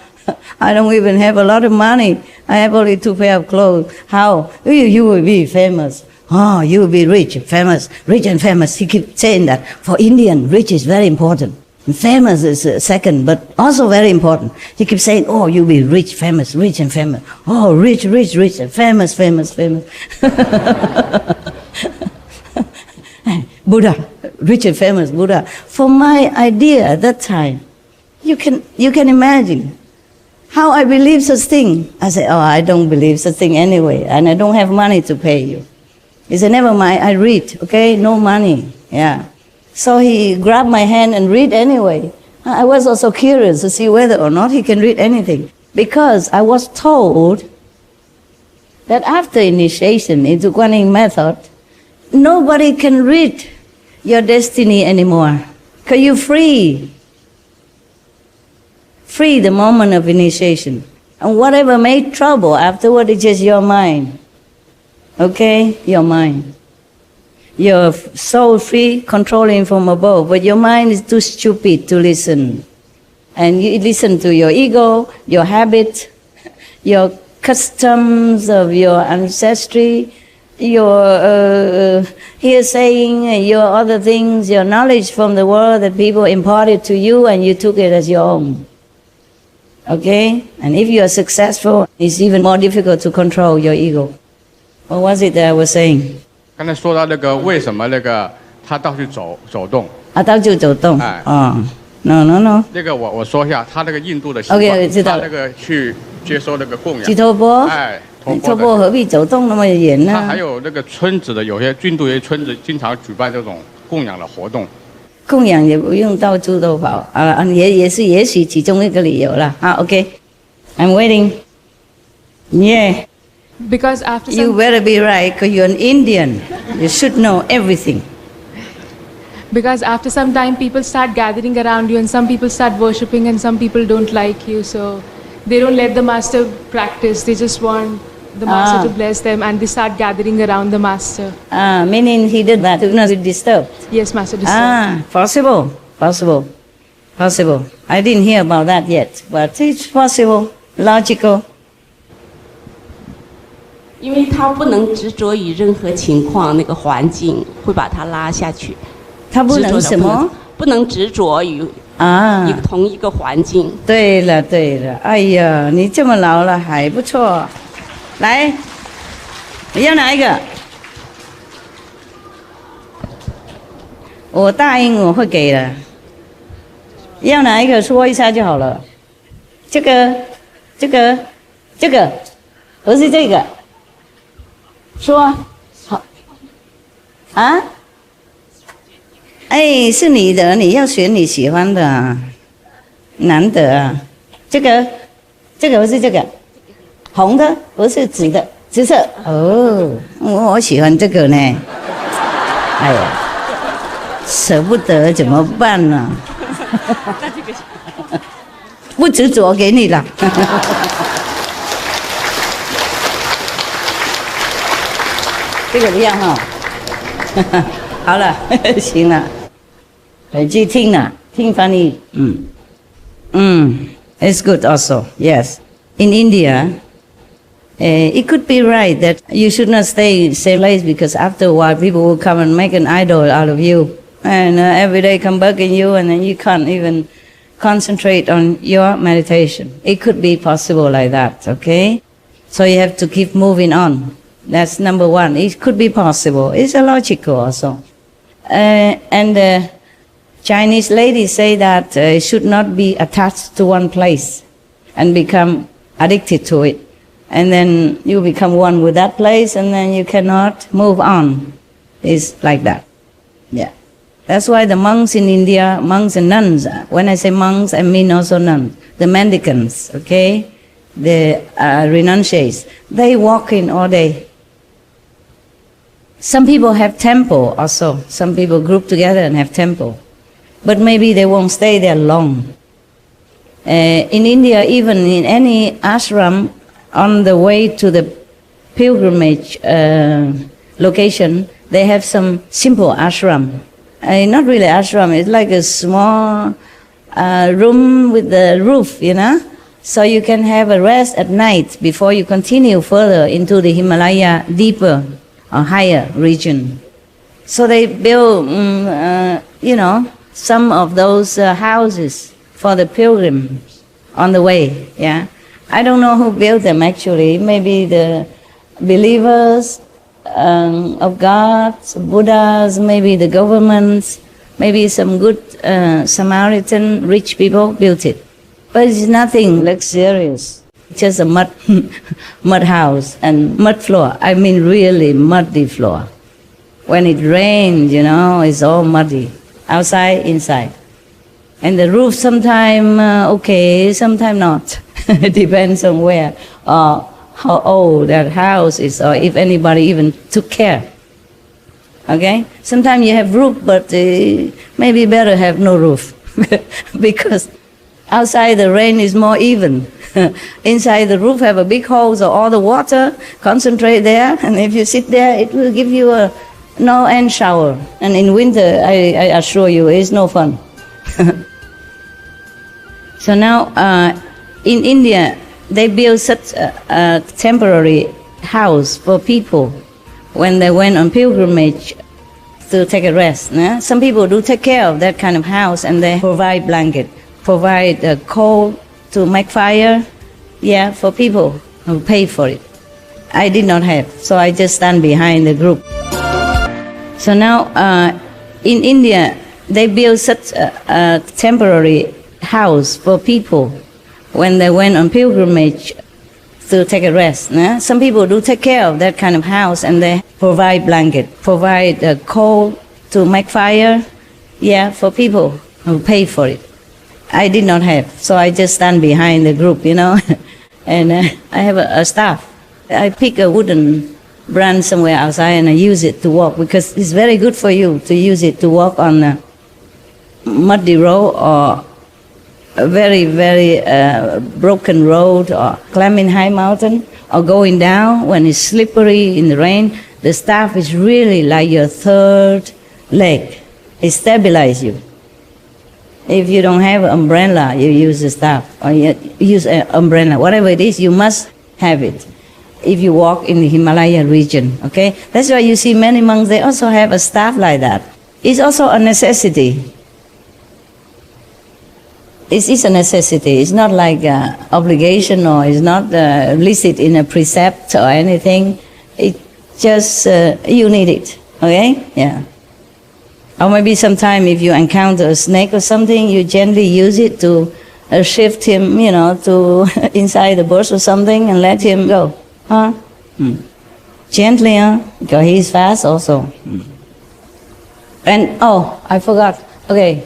I don't even have a lot of money. I have only 2 pairs of clothes. How? You will be famous. Oh, you will be rich and famous. He keeps saying that. For Indian, rich is very important. And famous is second, but also very important. He keeps saying, oh, you'll be rich and famous. Oh, rich and famous. Buddha, rich and famous Buddha. For my idea at that time, you can imagine how I believe such thing. I say, oh, I don't believe such thing anyway, and I don't have money to pay you. He said, never mind, I read, okay, no money, yeah. So he grabbed my hand and read anyway. I was also curious to see whether or not he can read anything. Because I was told that after initiation into Guanyin method, nobody can read your destiny anymore. Because you're free. Free the moment of initiation. And whatever made trouble afterward is just your mind. Okay, your mind. You're so free, controlling from above, but your mind is too stupid to listen. And you listen to your ego, your habit, your customs of your ancestry, your hearsaying, your other things, your knowledge from the world that people imparted to you and you took it as your own. Okay? And if you are successful, it's even more difficult to control your ego. What was it that I was saying? 刚才说到那个为什么那个他到处走动？到处走动。哎。哦 ，no。那个我说一下，他那个印度的习惯， OK， 知道了。他那个去接收那个供养。去托钵。哎，托钵何必走动那么远呢？他还有那个村子的，有些印度有些村子经常举办这种供养的活动。供养也不用到处都跑啊，也许其中一个理由啦。啊 ，OK，I'm waiting。Yeah。 Because after you better be right, because you're an Indian. You should know everything. Because after some time, people start gathering around you, and some people start worshipping, and some people don't like you. So they don't let the master practice. They just want the master to bless them, and they start gathering around the master. Meaning he did that to not be disturbed. Yes, master disturbed. Possible. I didn't hear about that yet, but it's possible, logical. 因为他不能执着于任何情况，那个环境会把他拉下去。他不能什么？不能执着于同一个环境。对了，哎呀，你这么老了还不错。来，你要哪一个？我答应我会给的。要哪一个说一下就好了。这个，不是这个。说好啊？哎，是你的，你要选你喜欢的啊，难得啊。这个不是这个，红的不是紫的，紫色。哦，我喜欢这个呢。哎呀，舍不得怎么办呢？不执着给你了。这个不要哈。好了，行了，回去听了，听翻译。It's good also. Yes, in India, it could be right that you should not stay in the same place because after a while people will come and make an idol out of you, and every day come bugging you, and then you can't even concentrate on your meditation. It could be possible like that. Okay, so you have to keep moving on. That's number one. It could be possible. It's illogical also. And the Chinese ladies say that it should not be attached to one place and become addicted to it. And then you become one with that place and then you cannot move on. It's like that. Yeah. That's why the monks in India, monks and nuns, when I say monks, I mean also nuns, the mendicants, okay? The renunciates, they walk in all day. Some people have temple also. Some people group together and have temple. But maybe they won't stay there long. In India, even in any ashram, on the way to the pilgrimage location, they have some simple ashram. Not really ashram, it's like a small room with the roof, you know? So you can have a rest at night before you continue further into the Himalaya, deeper or higher region. So they build, some of those houses for the pilgrims on the way, yeah. I don't know who built them actually. Maybe the believers of God, Buddhas, maybe the governments, maybe some good Samaritan rich people built it. But it's nothing luxurious. Just a mud house and mud floor. I mean really muddy floor. When it rains, it's all muddy. Outside, inside. And the roof sometime okay, sometime not. It depends on where or how old that house is or if anybody even took care. Okay? Sometimes you have roof, but maybe better have no roof. Because outside the rain is more even. Inside the roof have a big hole, so all the water concentrate there, and if you sit there, it will give you a no-end shower. And in winter, I assure you, it's no fun. So now, in India, they build such a temporary house for people when they went on pilgrimage to take a rest. Some people do take care of that kind of house, and they provide blanket, provide coal to make fire, for people who pay for it. I did not have, so I just stand behind the group. So now, in India, they build such a temporary house for people when they went on pilgrimage to take a rest. Some people do take care of that kind of house, and they provide blanket, provide coal to make fire, for people who pay for it. I did not have, so I just stand behind the group, and I have a staff. I pick a wooden branch somewhere outside and I use it to walk because it's very good for you to use it to walk on a muddy road or a very broken road or climbing high mountain or going down when it's slippery in the rain, the staff is really like your third leg. It stabilizes you. If you don't have an umbrella, you use the staff, or you use an umbrella, whatever it is, you must have it. If you walk in the Himalaya region, okay? That's why you see many monks, they also have a staff like that. It's also a necessity. It is a necessity. It's not like an obligation, or it's not listed in a precept or anything. It just, you need it, okay? Yeah. Or maybe sometime if you encounter a snake or something, you gently use it to shift him, you know, to inside the bush or something and let him go. Huh? Gently, huh? Because he's fast also. And, oh, I forgot. Okay.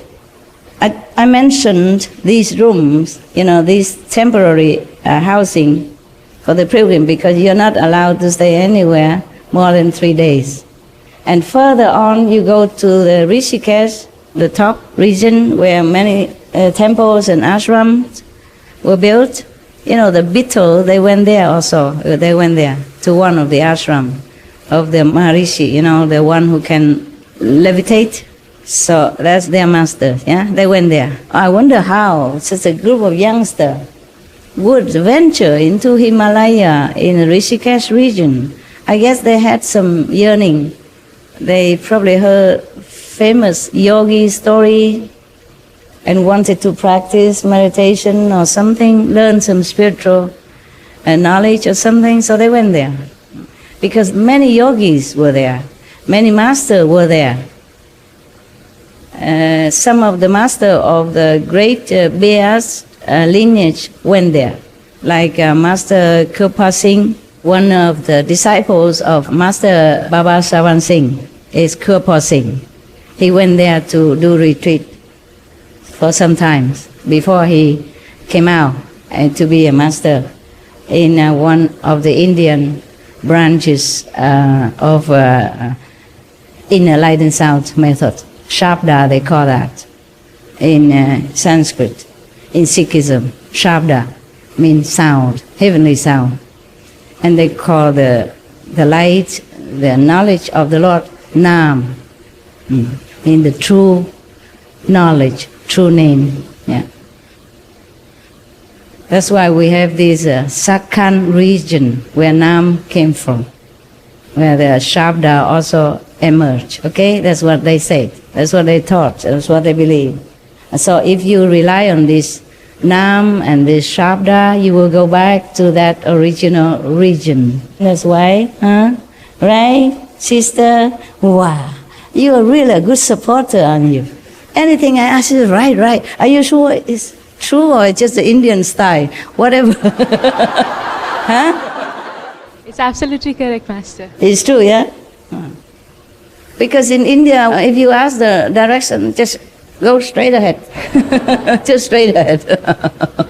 I mentioned these rooms, you know, these temporary housing for the pilgrim, because you're not allowed to stay anywhere more than 3 days. And further on, you go to the Rishikesh, the top region where many temples and ashrams were built. You know, the Beetle, they went there also. They went there to one of the ashram of the Maharishi, you know, the one who can levitate. So that's their master, yeah? They went there. I wonder how such a group of youngsters would venture into Himalaya in the Rishikesh region. I guess they had some yearning. They probably heard famous yogi story and wanted to practice meditation or something, learn some spiritual knowledge or something, so they went there. Because many yogis were there, many masters were there. Some of the masters of the great Bears lineage went there, like Master Kirpa Singh, one of the disciples of Master Baba Sawan Singh is Kirpa Singh. He went there to do retreat for some time before he came out and to be a master in one of the Indian branches of Inner Light and Sound method. Shabda, they call that in Sanskrit. In Sikhism, Shabda means sound, heavenly sound. And they call the light, the knowledge of the Lord, Nam, in the true knowledge, true name. Yeah. That's why we have this Sakhan region where Nam came from, where the Shabda also emerged. Okay, that's what they said. That's what they taught. That's what they believe. And so if you rely on this Nam and this Shabda, you will go back to that original region. That's why, huh? Right, sister? Wow, you are really a good supporter, aren't you? Anything I ask you, right. Are you sure it's true or it's just the Indian style? Whatever. Huh? It's absolutely correct, Master. It's true, yeah? Because in India, if you ask the direction, just go straight ahead. Just straight ahead.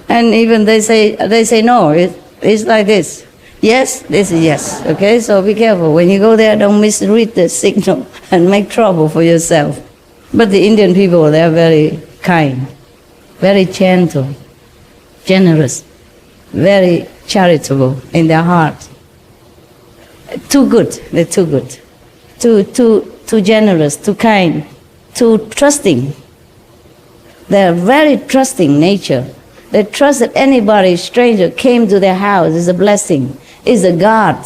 And even they say no, it's like this. Yes, this is yes. Okay, so be careful. When you go there, don't misread the signal and make trouble for yourself. But the Indian people, they are very kind, very gentle, generous, very charitable in their heart. Too good, they're too good. Too generous, too kind, too trusting. They're very trusting nature. They trust that anybody, stranger, came to their house is a blessing. Is a God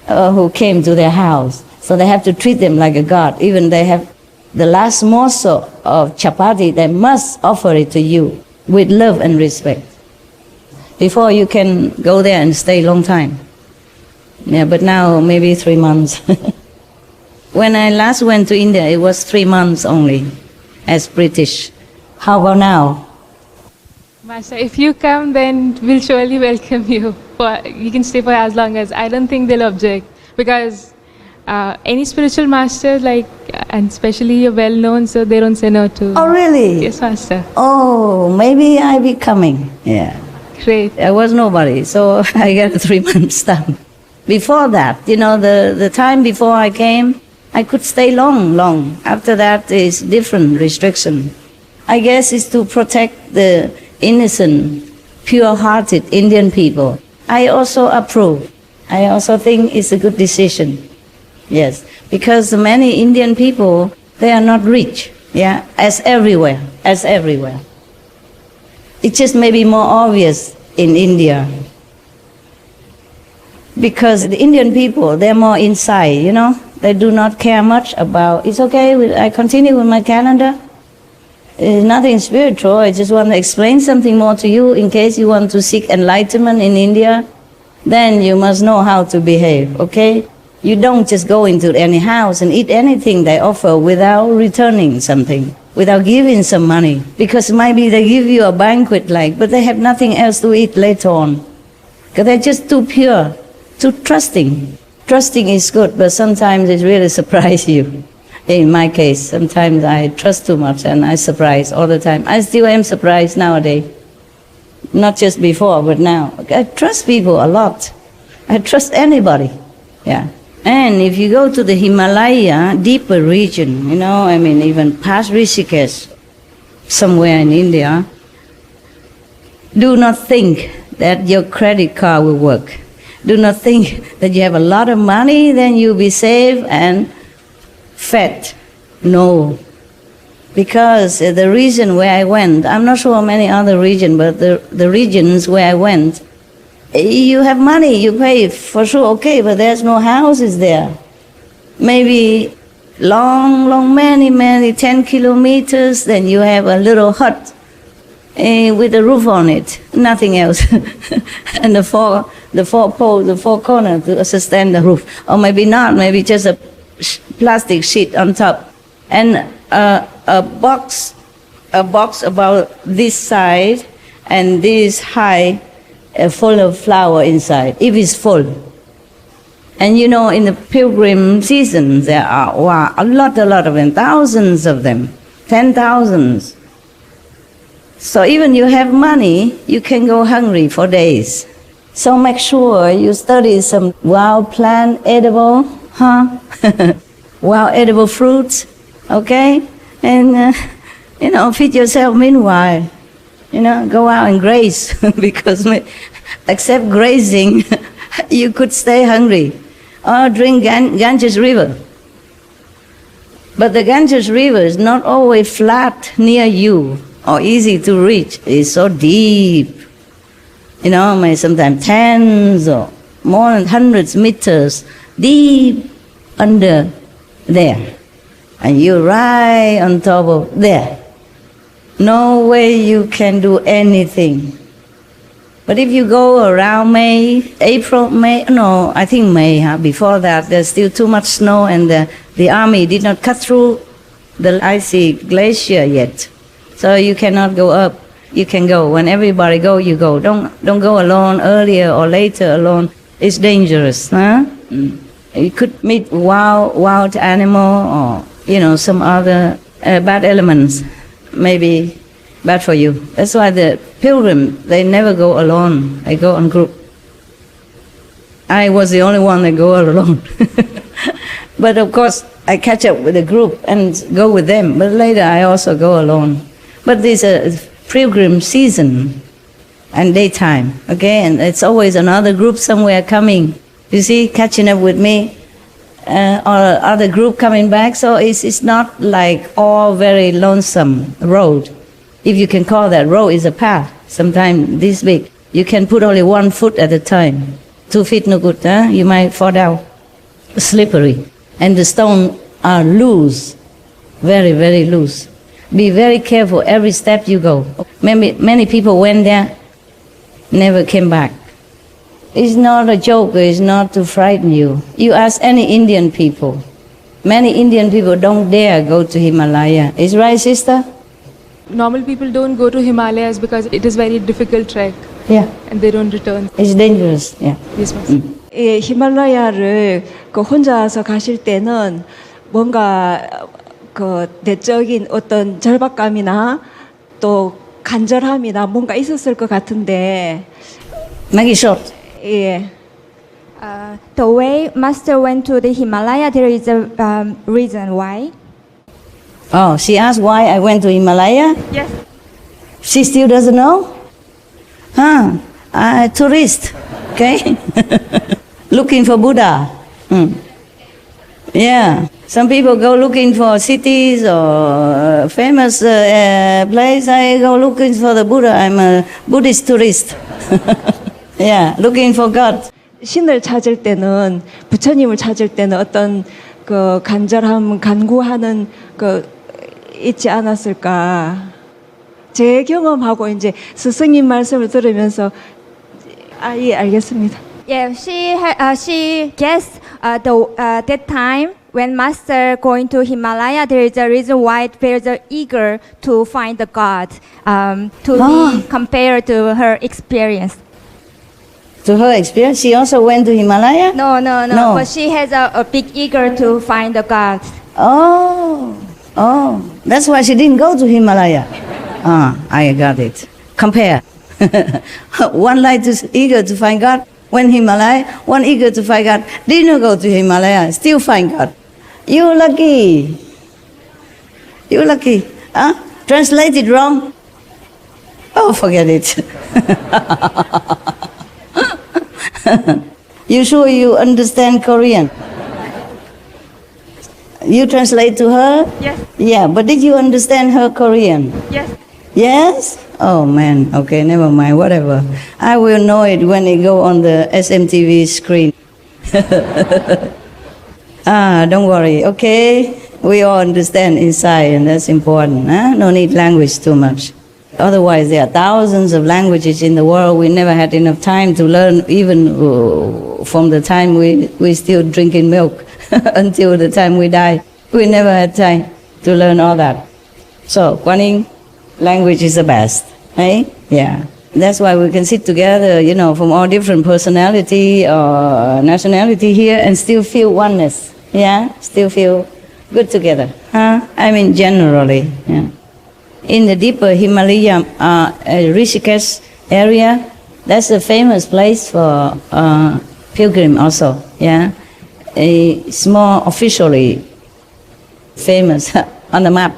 who came to their house. So they have to treat them like a God. Even they have the last morsel of chapati, they must offer it to you with love and respect. Before you can go there and stay a long time. Yeah, but now maybe 3 months. When I last went to India, it was 3 months only as British. How about now? Master, if you come, then we'll surely welcome you. You can stay for as long as. I don't think they'll object, because any spiritual master, like, and especially you're well known, so they don't say no to. Oh, really? Yes, Master. Oh, maybe I'll be coming. Yeah. Great. I was nobody, so I got a 3-month stamp. Before that, you know, the time before I came, I could stay long. After that is different restriction. I guess it's to protect the innocent, pure-hearted Indian people. I also approve. I also think it's a good decision. Yes, because many Indian people, they are not rich. Yeah, as everywhere. It just may be more obvious in India. Because the Indian people, they're more inside, you know. They do not care much about, it's okay, I continue with my calendar. It's nothing spiritual, I just want to explain something more to you in case you want to seek enlightenment in India. Then you must know how to behave, okay? You don't just go into any house and eat anything they offer without returning something, without giving some money. Because maybe they give you a banquet but they have nothing else to eat later on. Because they're just too pure, too trusting. Trusting is good, but sometimes it really surprises you. In my case, sometimes I trust too much and I surprise all the time. I still am surprised nowadays. Not just before, but now. I trust people a lot. I trust anybody. Yeah. And if you go to the Himalaya, deeper region, you know, I mean, even past Rishikesh, somewhere in India, do not think that your credit card will work. Do not think that you have a lot of money, then you'll be safe and fed. No. Because the region where I went, I'm not sure many other regions, but the regions where I went, you have money, you pay for sure, okay, but there's no houses there. Maybe many 10 kilometers, then you have a little hut with a roof on it, nothing else. And the four poles, the four corners to sustain the roof. Or maybe not, maybe just a plastic sheet on top. And a box about this side and this high, full of flower inside, if it's full. And you know, in the pilgrim season, there are a lot of them, thousands of them, 10,000s. So even you have money, you can go hungry for days. So make sure you study some wild plant, edible, wild edible fruits, okay? And, you know, feed yourself meanwhile. You know, go out and graze, because except grazing, you could stay hungry. Or drink Ganges River. But the Ganges River is not always flat near you or easy to reach. It's so deep. You know, maybe sometimes tens or more than hundreds meters deep under there. And you're right on top of there. No way you can do anything. But if you go around May, I think May, before that, there's still too much snow and the army did not cut through the icy glacier yet. So you cannot go up. You can go. When everybody go, you go. Don't go alone earlier or later alone. It's dangerous. Huh? You could meet wild animal or, you know, some other bad elements. Maybe bad for you. That's why the pilgrim, they never go alone. They go on group. I was the only one that go alone. But of course, I catch up with the group and go with them. But later, I also go alone. But there's a pilgrim season and daytime, okay? And it's always another group somewhere coming. You see, catching up with me. Or other group coming back. So it's not like all very lonesome road. If you can call that road, is a path, sometimes this big. You can put only 1 foot at a time. 2 feet no good, huh? You might fall down. Slippery. And the stones are loose, very, very loose. Be very careful every step you go. Many people went there, never came back. It's not a joke, it's not to frighten you. You ask any Indian people. Many Indian people don't dare go to Himalaya. Is right, sister? Normal people don't go to Himalayas because it is very difficult trek. Yeah. And they don't return. It's dangerous, yeah. Yes, ma'am. 예, 히말라야를 혼자서 가실 때는 뭔가 그 내적인 어떤 절박감이나 또 간절함이나 뭔가 있었을 것 같은데. Make it short. 예. The way Master went to the Himalaya, there is a reason why. Oh, she asked why I went to Himalaya? Yes. She still doesn't know? Tourist, okay? Looking for Buddha. Yeah. Some people go looking for cities or famous place. I go looking for the Buddha. I'm a Buddhist tourist. Yeah, looking for God. 신을 찾을 때는 부처님을 찾을 때는 어떤 그 간절함, 간구하는 그 있지 않았을까? 제 경험하고 이제 스승님 말씀을 들으면서 예, 알겠습니다. Yeah, she guessed that time when Master going to Himalaya, there is a reason why very eager to find the God, to be compared to her experience. To her experience, she also went to Himalaya? No. But she has a big eager to find the God. Oh, that's why she didn't go to Himalaya. I got it. Compare. One like to eager to find God, went Himalaya. One eager to find God, didn't go to Himalaya, still find God. You lucky. You lucky. Translated wrong? Oh, forget it. You sure you understand Korean? You translate to her? Yes. Yeah, but did you understand her Korean? Yes. Yes? Oh man, okay, never mind, whatever. I will know it when it go on the SMTV screen. Don't worry, okay? We all understand inside and that's important. No need language too much. Otherwise, there are thousands of languages in the world. We never had enough time to learn, even from the time we still drinking milk until the time we die. We never had time to learn all that. So, Guanyin, language is the best, right? Yeah. That's why we can sit together, from all different personality or nationality here and still feel oneness. Yeah? Still feel good together. I mean, generally. Yeah. In the deeper Himalaya, Rishikesh area, that's a famous place for pilgrim also. Yeah, it's more officially famous on the map.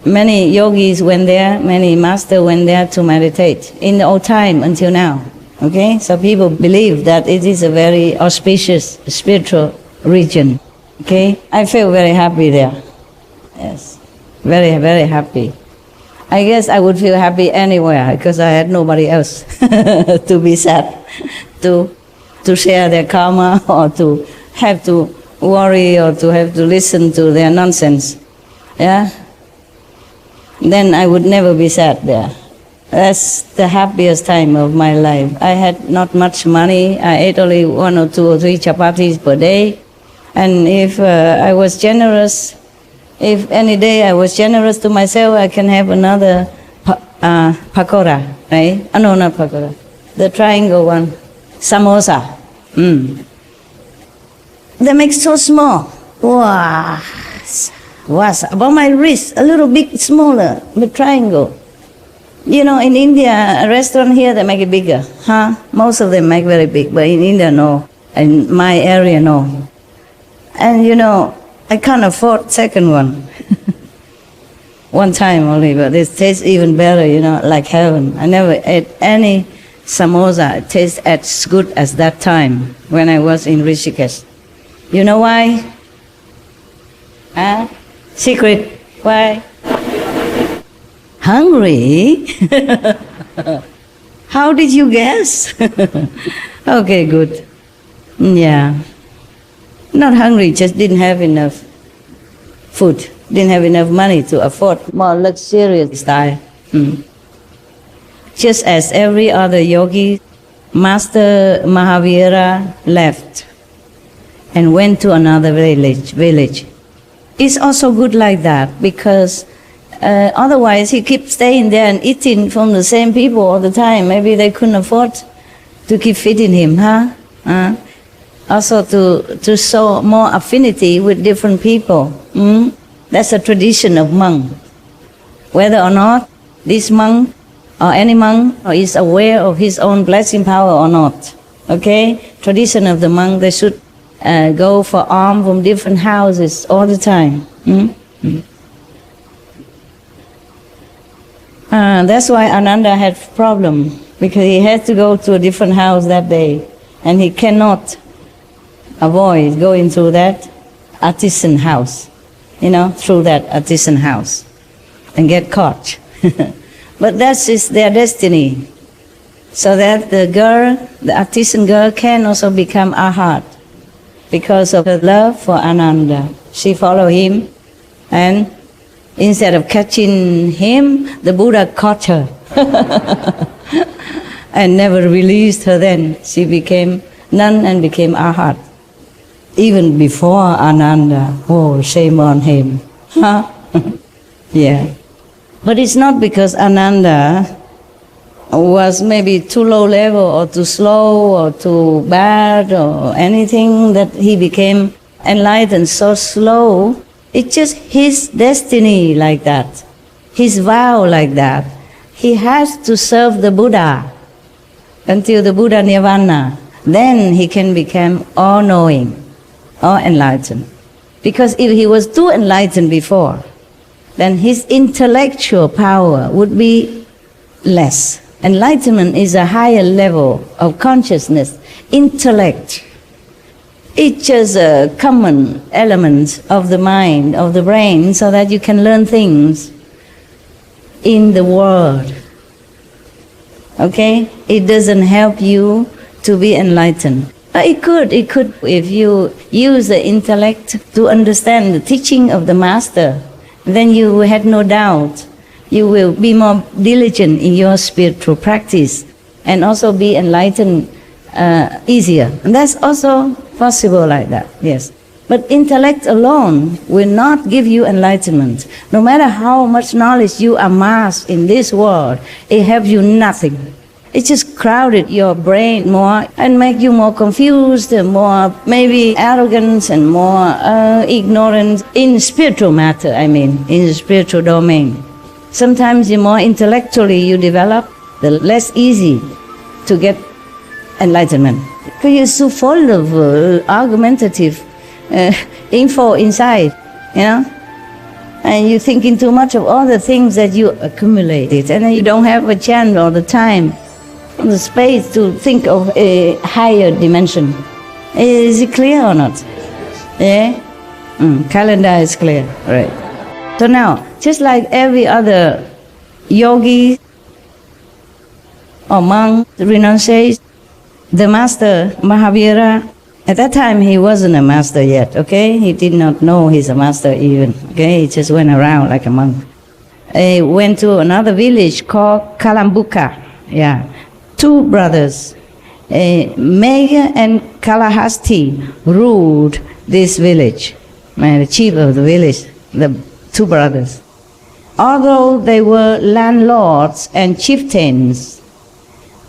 Many yogis went there, many masters went there to meditate in the old time until now. Okay, so people believe that it is a very auspicious spiritual region. Okay, I feel very happy there. Yes. Very, very happy. I guess I would feel happy anywhere because I had nobody else to be sad, to share their karma or to have to worry or to have to listen to their nonsense. Yeah? Then I would never be sad there. That's the happiest time of my life. I had not much money. I ate only 1 or 2 or 3 chapatis per day. And if I was generous, if any day I was generous to myself, I can have another pakoda, right? No, not pakoda. The triangle one. Samosa. They make so small. Wow. Was about my wrist, a little bit smaller, the triangle. In India, a restaurant here, they make it bigger. Most of them make very big, but in India, no. In my area, no. And I can't afford second one. One time only, but it tastes even better, like heaven. I never ate any samosa. It tastes as good as that time when I was in Rishikesh. You know why? Secret. Why? Hungry? How did you guess? Okay, good. Yeah. Not hungry, just didn't have enough food, didn't have enough money to afford more luxurious style. Just as every other yogi, Master Mahavira left and went to another village. It's also good like that because otherwise he keeps staying there and eating from the same people all the time. Maybe they couldn't afford to keep feeding him, Also to show more affinity with different people. That's a tradition of monk. Whether or not this monk or any monk is aware of his own blessing power or not. Okay? Tradition of the monk, they should go for alms from different houses all the time. That's why Ananda had problem, because he had to go to a different house that day, and he cannot avoid going through that artisan house, through that artisan house, and get caught. But that's just their destiny. So that the artisan girl can also become arhat because of her love for Ananda. She followed him, and instead of catching him, the Buddha caught her and never released her then. She became nun and became arhat. Even before Ananda, oh, shame on him. Huh? Yeah. But it's not because Ananda was maybe too low level or too slow or too bad or anything that he became enlightened so slow. It's just his destiny like that, his vow like that. He has to serve the Buddha until the Buddha Nirvana. Then he can become all-knowing, all-enlightened. Because if he was too enlightened before, then his intellectual power would be less. Enlightenment is a higher level of consciousness, intellect. It's just a common element of the mind, of the brain, so that you can learn things in the world. Okay? It doesn't help you to be enlightened. But it could if you use the intellect to understand the teaching of the Master, then you had no doubt. You will be more diligent in your spiritual practice and also be enlightened easier. And that's also possible like that, yes. But intellect alone will not give you enlightenment. No matter how much knowledge you amass in this world, it helps you nothing. It just crowded your brain more and make you more confused, more maybe arrogant and more ignorant in spiritual matter, in the spiritual domain. Sometimes the more intellectually you develop, the less easy to get enlightenment. Because you're so full of argumentative info inside, and you're thinking too much of all the things that you accumulated, and then you don't have a chance or the time, or the space to think of a higher dimension. Is it clear or not? Yeah? Calendar is clear, right. So now, just like every other yogi or monk, renunciate, the Master Mahavira, at that time he wasn't a master yet, okay? He did not know he's a master even, okay? He just went around like a monk. He went to another village called Kalambuka, yeah. Two brothers, Megha and Kalahasti, ruled this village, the chief of the village, the two brothers. Although they were landlords and chieftains,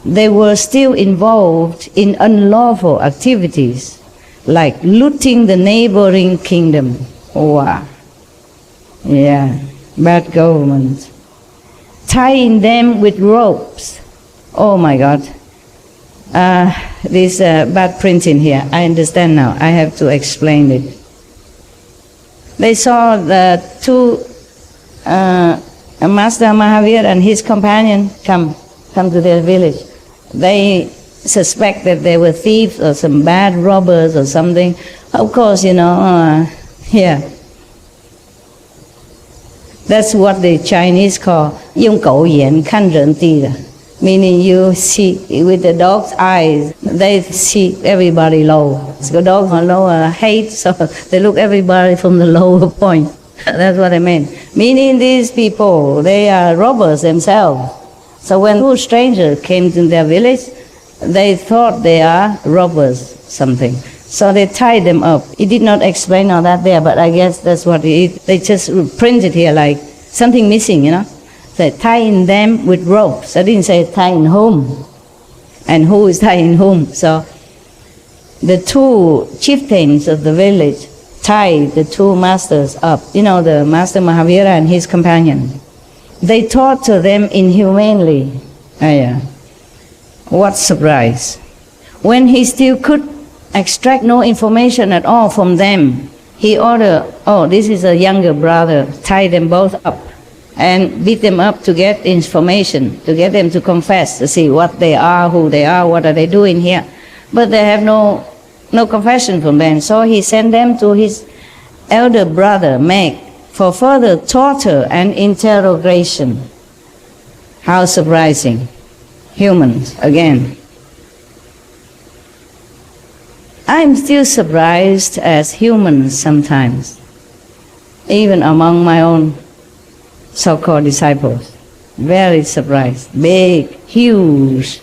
they were still involved in unlawful activities like looting the neighboring kingdom. Wow. Yeah, bad government. Tying them with ropes. Oh my God. This bad printing here. I understand now. I have to explain it. They saw the two, Master Mahavira and his companion come to their village. They suspect that they were thieves or some bad robbers or something. Of course, yeah. That's what the Chinese call 用狗眼看人低的, meaning you see with the dog's eyes, they see everybody low. So dogs are lower hate, so they look everybody from the lower point. That's what I mean. Meaning these people, they are robbers themselves. So when two strangers came to their village, they thought they are robbers, something. So they tied them up. He did not explain all that there, but I guess that's what it is. They just printed here like something missing, They tying them with ropes. I didn't say tying whom. And who is tying whom? So the two chieftains of the village tied the two masters up. The Master Mahavira and his companion. They torture them inhumanely. What surprise. When he still could extract no information at all from them, he ordered, this is a younger brother, tie them both up and beat them up to get information, to get them to confess, to see what they are, who they are, what are they doing here. But they have no confession from them. So he sent them to his elder brother, Meg, for further torture and interrogation. How surprising. Humans, again. I'm still surprised as humans sometimes, even among my own so-called disciples. Very surprised. Big, huge,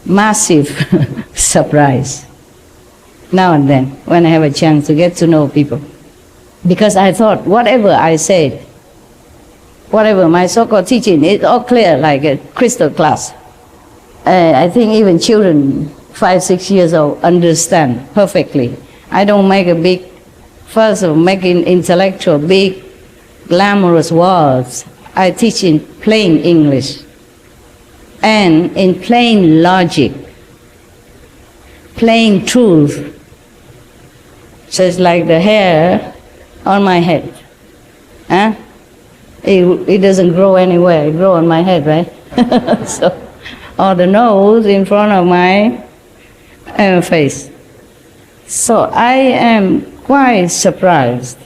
massive surprise. Now and then, when I have a chance to get to know people. Because I thought, whatever I said, whatever my so-called teaching, it's all clear like a crystal glass. I think even children, 5, 6 years old, understand perfectly. I don't make a big fuss of making intellectual, big, glamorous words. I teach in plain English and in plain logic, plain truth. So it's like the hair on my head. Huh? It doesn't grow anywhere, it grows on my head, right? So, or the nose in front of my face. So I am quite surprised,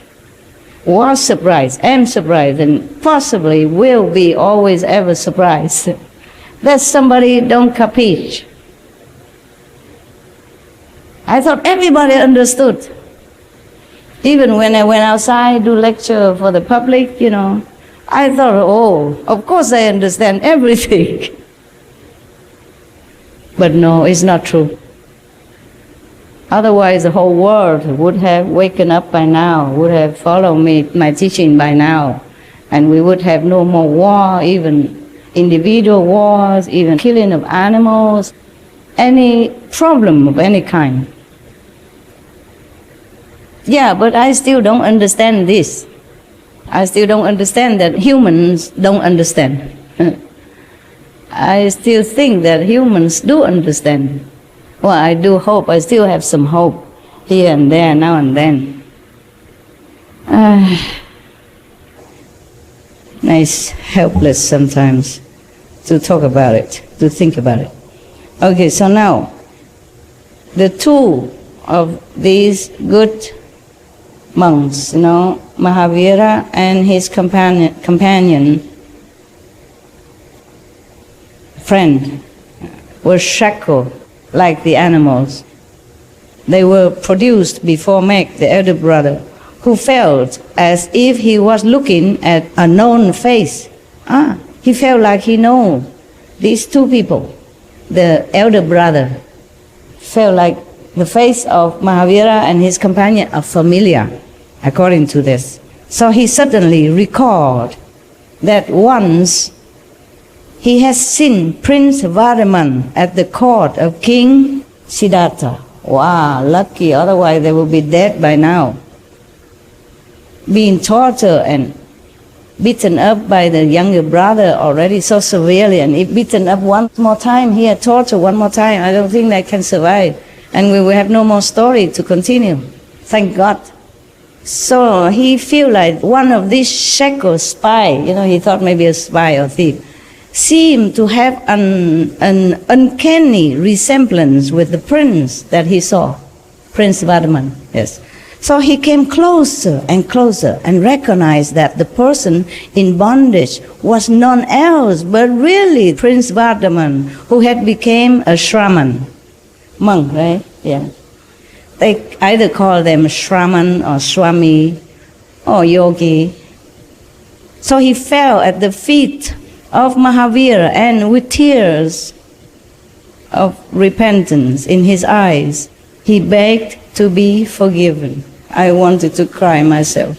was surprised, am surprised, and possibly will be always ever surprised that somebody don't capiche. I thought everybody understood. Even when I went outside to lecture for the public, you know, I thought, oh, of course I understand everything. But no, it's not true. Otherwise, the whole world would have waken up by now, would have followed my teaching by now, and we would have no more war, even individual wars, even killing of animals, any problem of any kind. Yeah, but I still don't understand this. I still don't understand that humans don't understand. I still think that humans do understand. Well, I do hope, I still have some hope here and there, now and then. It's helpless sometimes to talk about it, to think about it. Okay, so now, the two of these good monks, you know, Mahavira and his companion friend, were shackled like the animals. They were produced before Meg, the elder brother, who felt as if he was looking at a known face. He felt like he knew these two people. The elder brother felt like the face of Mahavira and his companion are familiar, according to this. So he suddenly recalled that once he has seen Prince Varman at the court of King Siddhartha. Wow, lucky, otherwise they would be dead by now. Being tortured and beaten up by the younger brother already so severely, and if beaten up one more time here, tortured one more time, I don't think they can survive. And we will have no more story to continue. Thank God. So he feel like one of these shackled spy, you know, he thought maybe a spy or thief, seemed to have an uncanny resemblance with the prince that he saw, Prince Varman, yes. So he came closer and closer and recognized that the person in bondage was none else but really Prince Varman, who had become a Shraman, monk, right? Yeah. They either call them Shraman or Swami or Yogi. So he fell at the feet of Mahavira, and with tears of repentance in his eyes, he begged to be forgiven. I wanted to cry myself.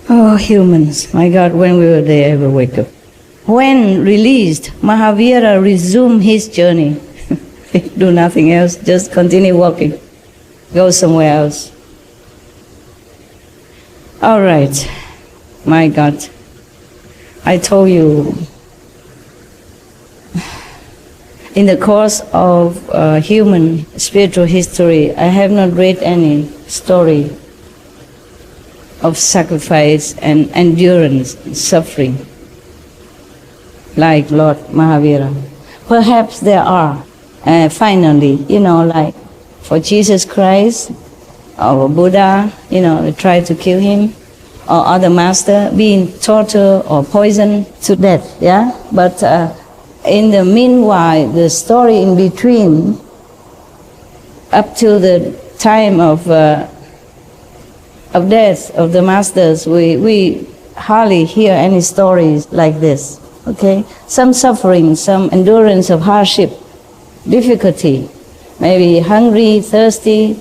Oh, humans, my God, when will they ever wake up? When released, Mahavira resumed his journey. Do nothing else, just continue walking. Go somewhere else. All right, my God, I told you, In the course of human spiritual history, I have not read any story of sacrifice and endurance, and suffering, like Lord Mahavira. Perhaps there are, finally, like for Jesus Christ or Buddha, they tried to kill him, or other master being tortured or poisoned to death, yeah? But in the meanwhile, the story in between, up to the time of death of the masters, we hardly hear any stories like this. Okay, some suffering, some endurance of hardship, difficulty, maybe hungry, thirsty,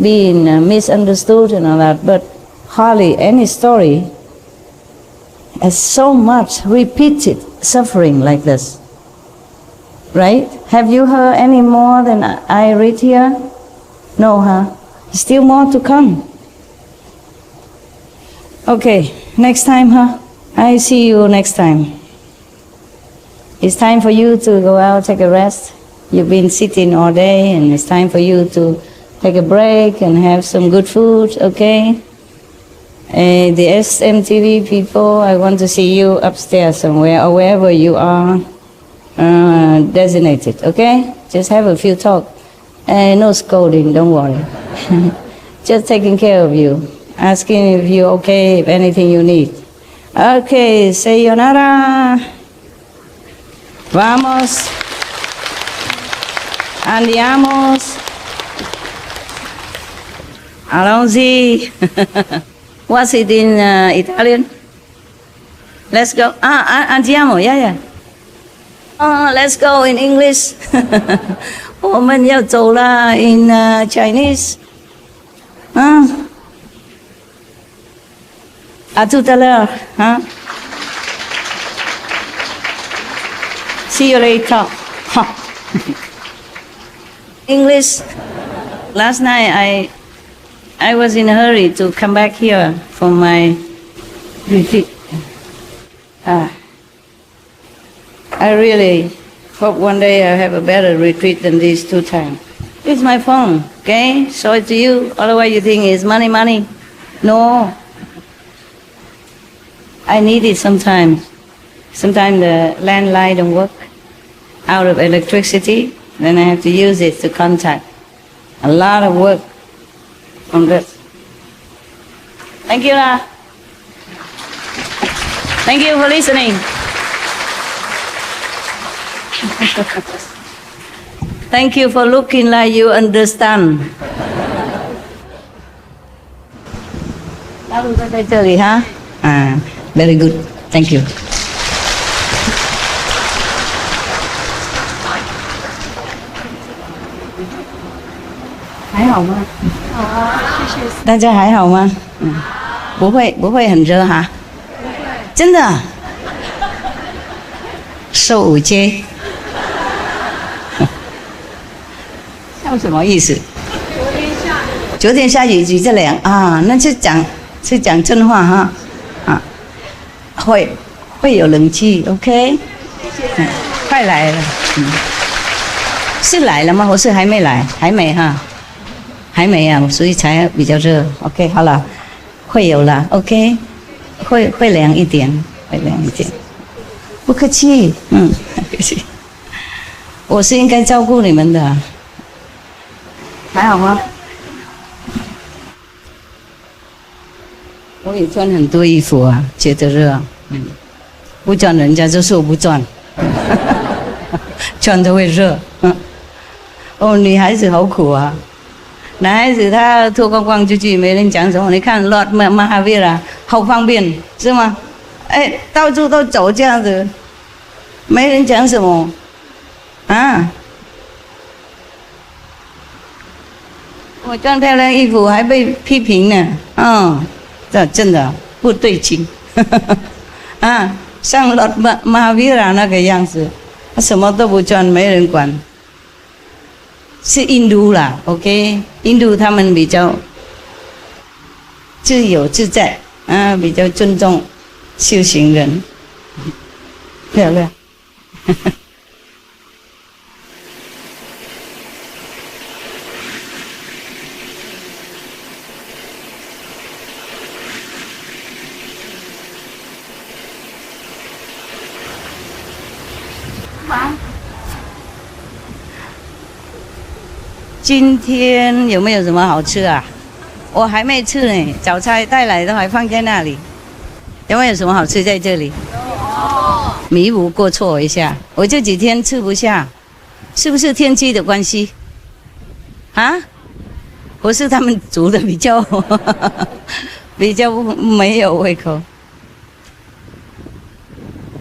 being misunderstood and all that, but hardly any story has so much repeated suffering like this. Right? Have you heard any more than I read here? No, huh? Still more to come. Okay, next time, huh? I see you next time. It's time for you to go out, take a rest. You've been sitting all day, and it's time for you to take a break and have some good food, okay? The SMTV people, I want to see you upstairs somewhere, or wherever you are designated, okay? Just have a few talk. No scolding, don't worry. Just taking care of you, asking if you're okay, if anything you need. Okay, sayonara. Vamos. Andiamo. Allons-y. What's it in Italian? Let's go. Andiamo, yeah. Let's go in English. 我们要走了 in Chinese. À tout à l'heure. See you later. English. Last night I was in a hurry to come back here for my retreat. I really hope one day I have a better retreat than these 2 times. It's my phone, okay? Show it to you. Otherwise you think it's money. No. I need it sometimes. Sometimes the landline don't work. Out of electricity, then I have to use it to contact. A lot of work on this. Thank you, La. Thank you for listening. Thank you for looking like you understand. 大陆在这里哈，very good. Thank you. 还好吗？好啊，谢谢。大家还好吗？不会很热哈？不会。真的？受五阶。笑什么意思？昨天下雨比较凉啊，那是讲真话哈。会有冷气 ，OK？ 快来了。是来了吗？我是还没来，还没哈。还没啊，所以才比较热。OK， 好了，会有了。OK， 会凉一点，不客气，不客气。我是应该照顾你们的，还好吗？我也穿很多衣服啊，觉得热。不穿人家就说不穿，穿就会热。女孩子好苦啊。男孩子他脱光光出去，没人讲什么。你看 Lord Mahavira 好方便，是吗？到处都走这样子，没人讲什么啊。我穿漂亮衣服还被批评呢，这真的不对劲。像 Lord Mahavira 那个样子，他什么都不穿，没人管。是印度啦 ，OK， 印度他们比较自由自在比较尊重修行人，漂亮。今天有没有什么好吃啊？我还没吃呢，早餐带来的还放在那里。有没有什么好吃在这里？弥补过错一下，我这几天吃不下，是不是天气的关系？啊？不是他们煮的比较比较没有胃口。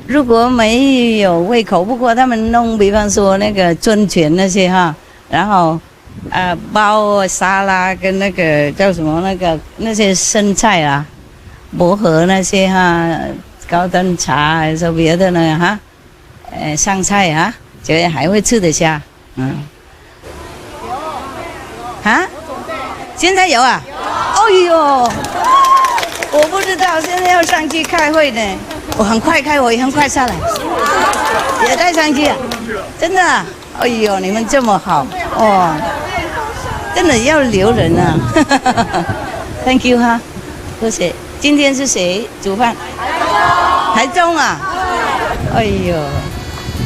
如果没有胃口，不过他们弄，比方说那个春卷那些哈，然后包沙拉跟那个叫什么那些生菜啊，薄荷那些哈，高端茶还是别的呢哈，香菜啊，觉得还会吃得下，啊？现在有啊？哎呦，我不知道，现在要上去开会呢。我很快开会，很快下来，也带上去啊？真的啊？哎呦，你们这么好哦，真的要留人啊！Thank you 哈，谢谢。今天是谁煮饭？台中啊？哎呦，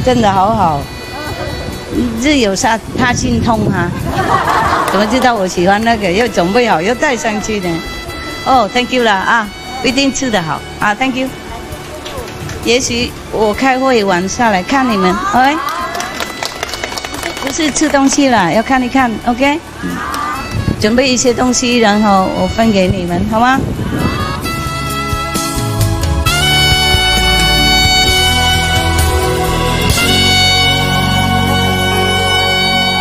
真的好好。这有他心通哈，怎么知道我喜欢那个？又准备好，又带上去呢。哦 ，Thank you 啦啊，一定吃得好啊 ，Thank you。也许我开会完下来看你们 ，OK？ 不是吃东西啦，要看一看 ，OK？ 准备一些东西，然后我分给你们，好吗？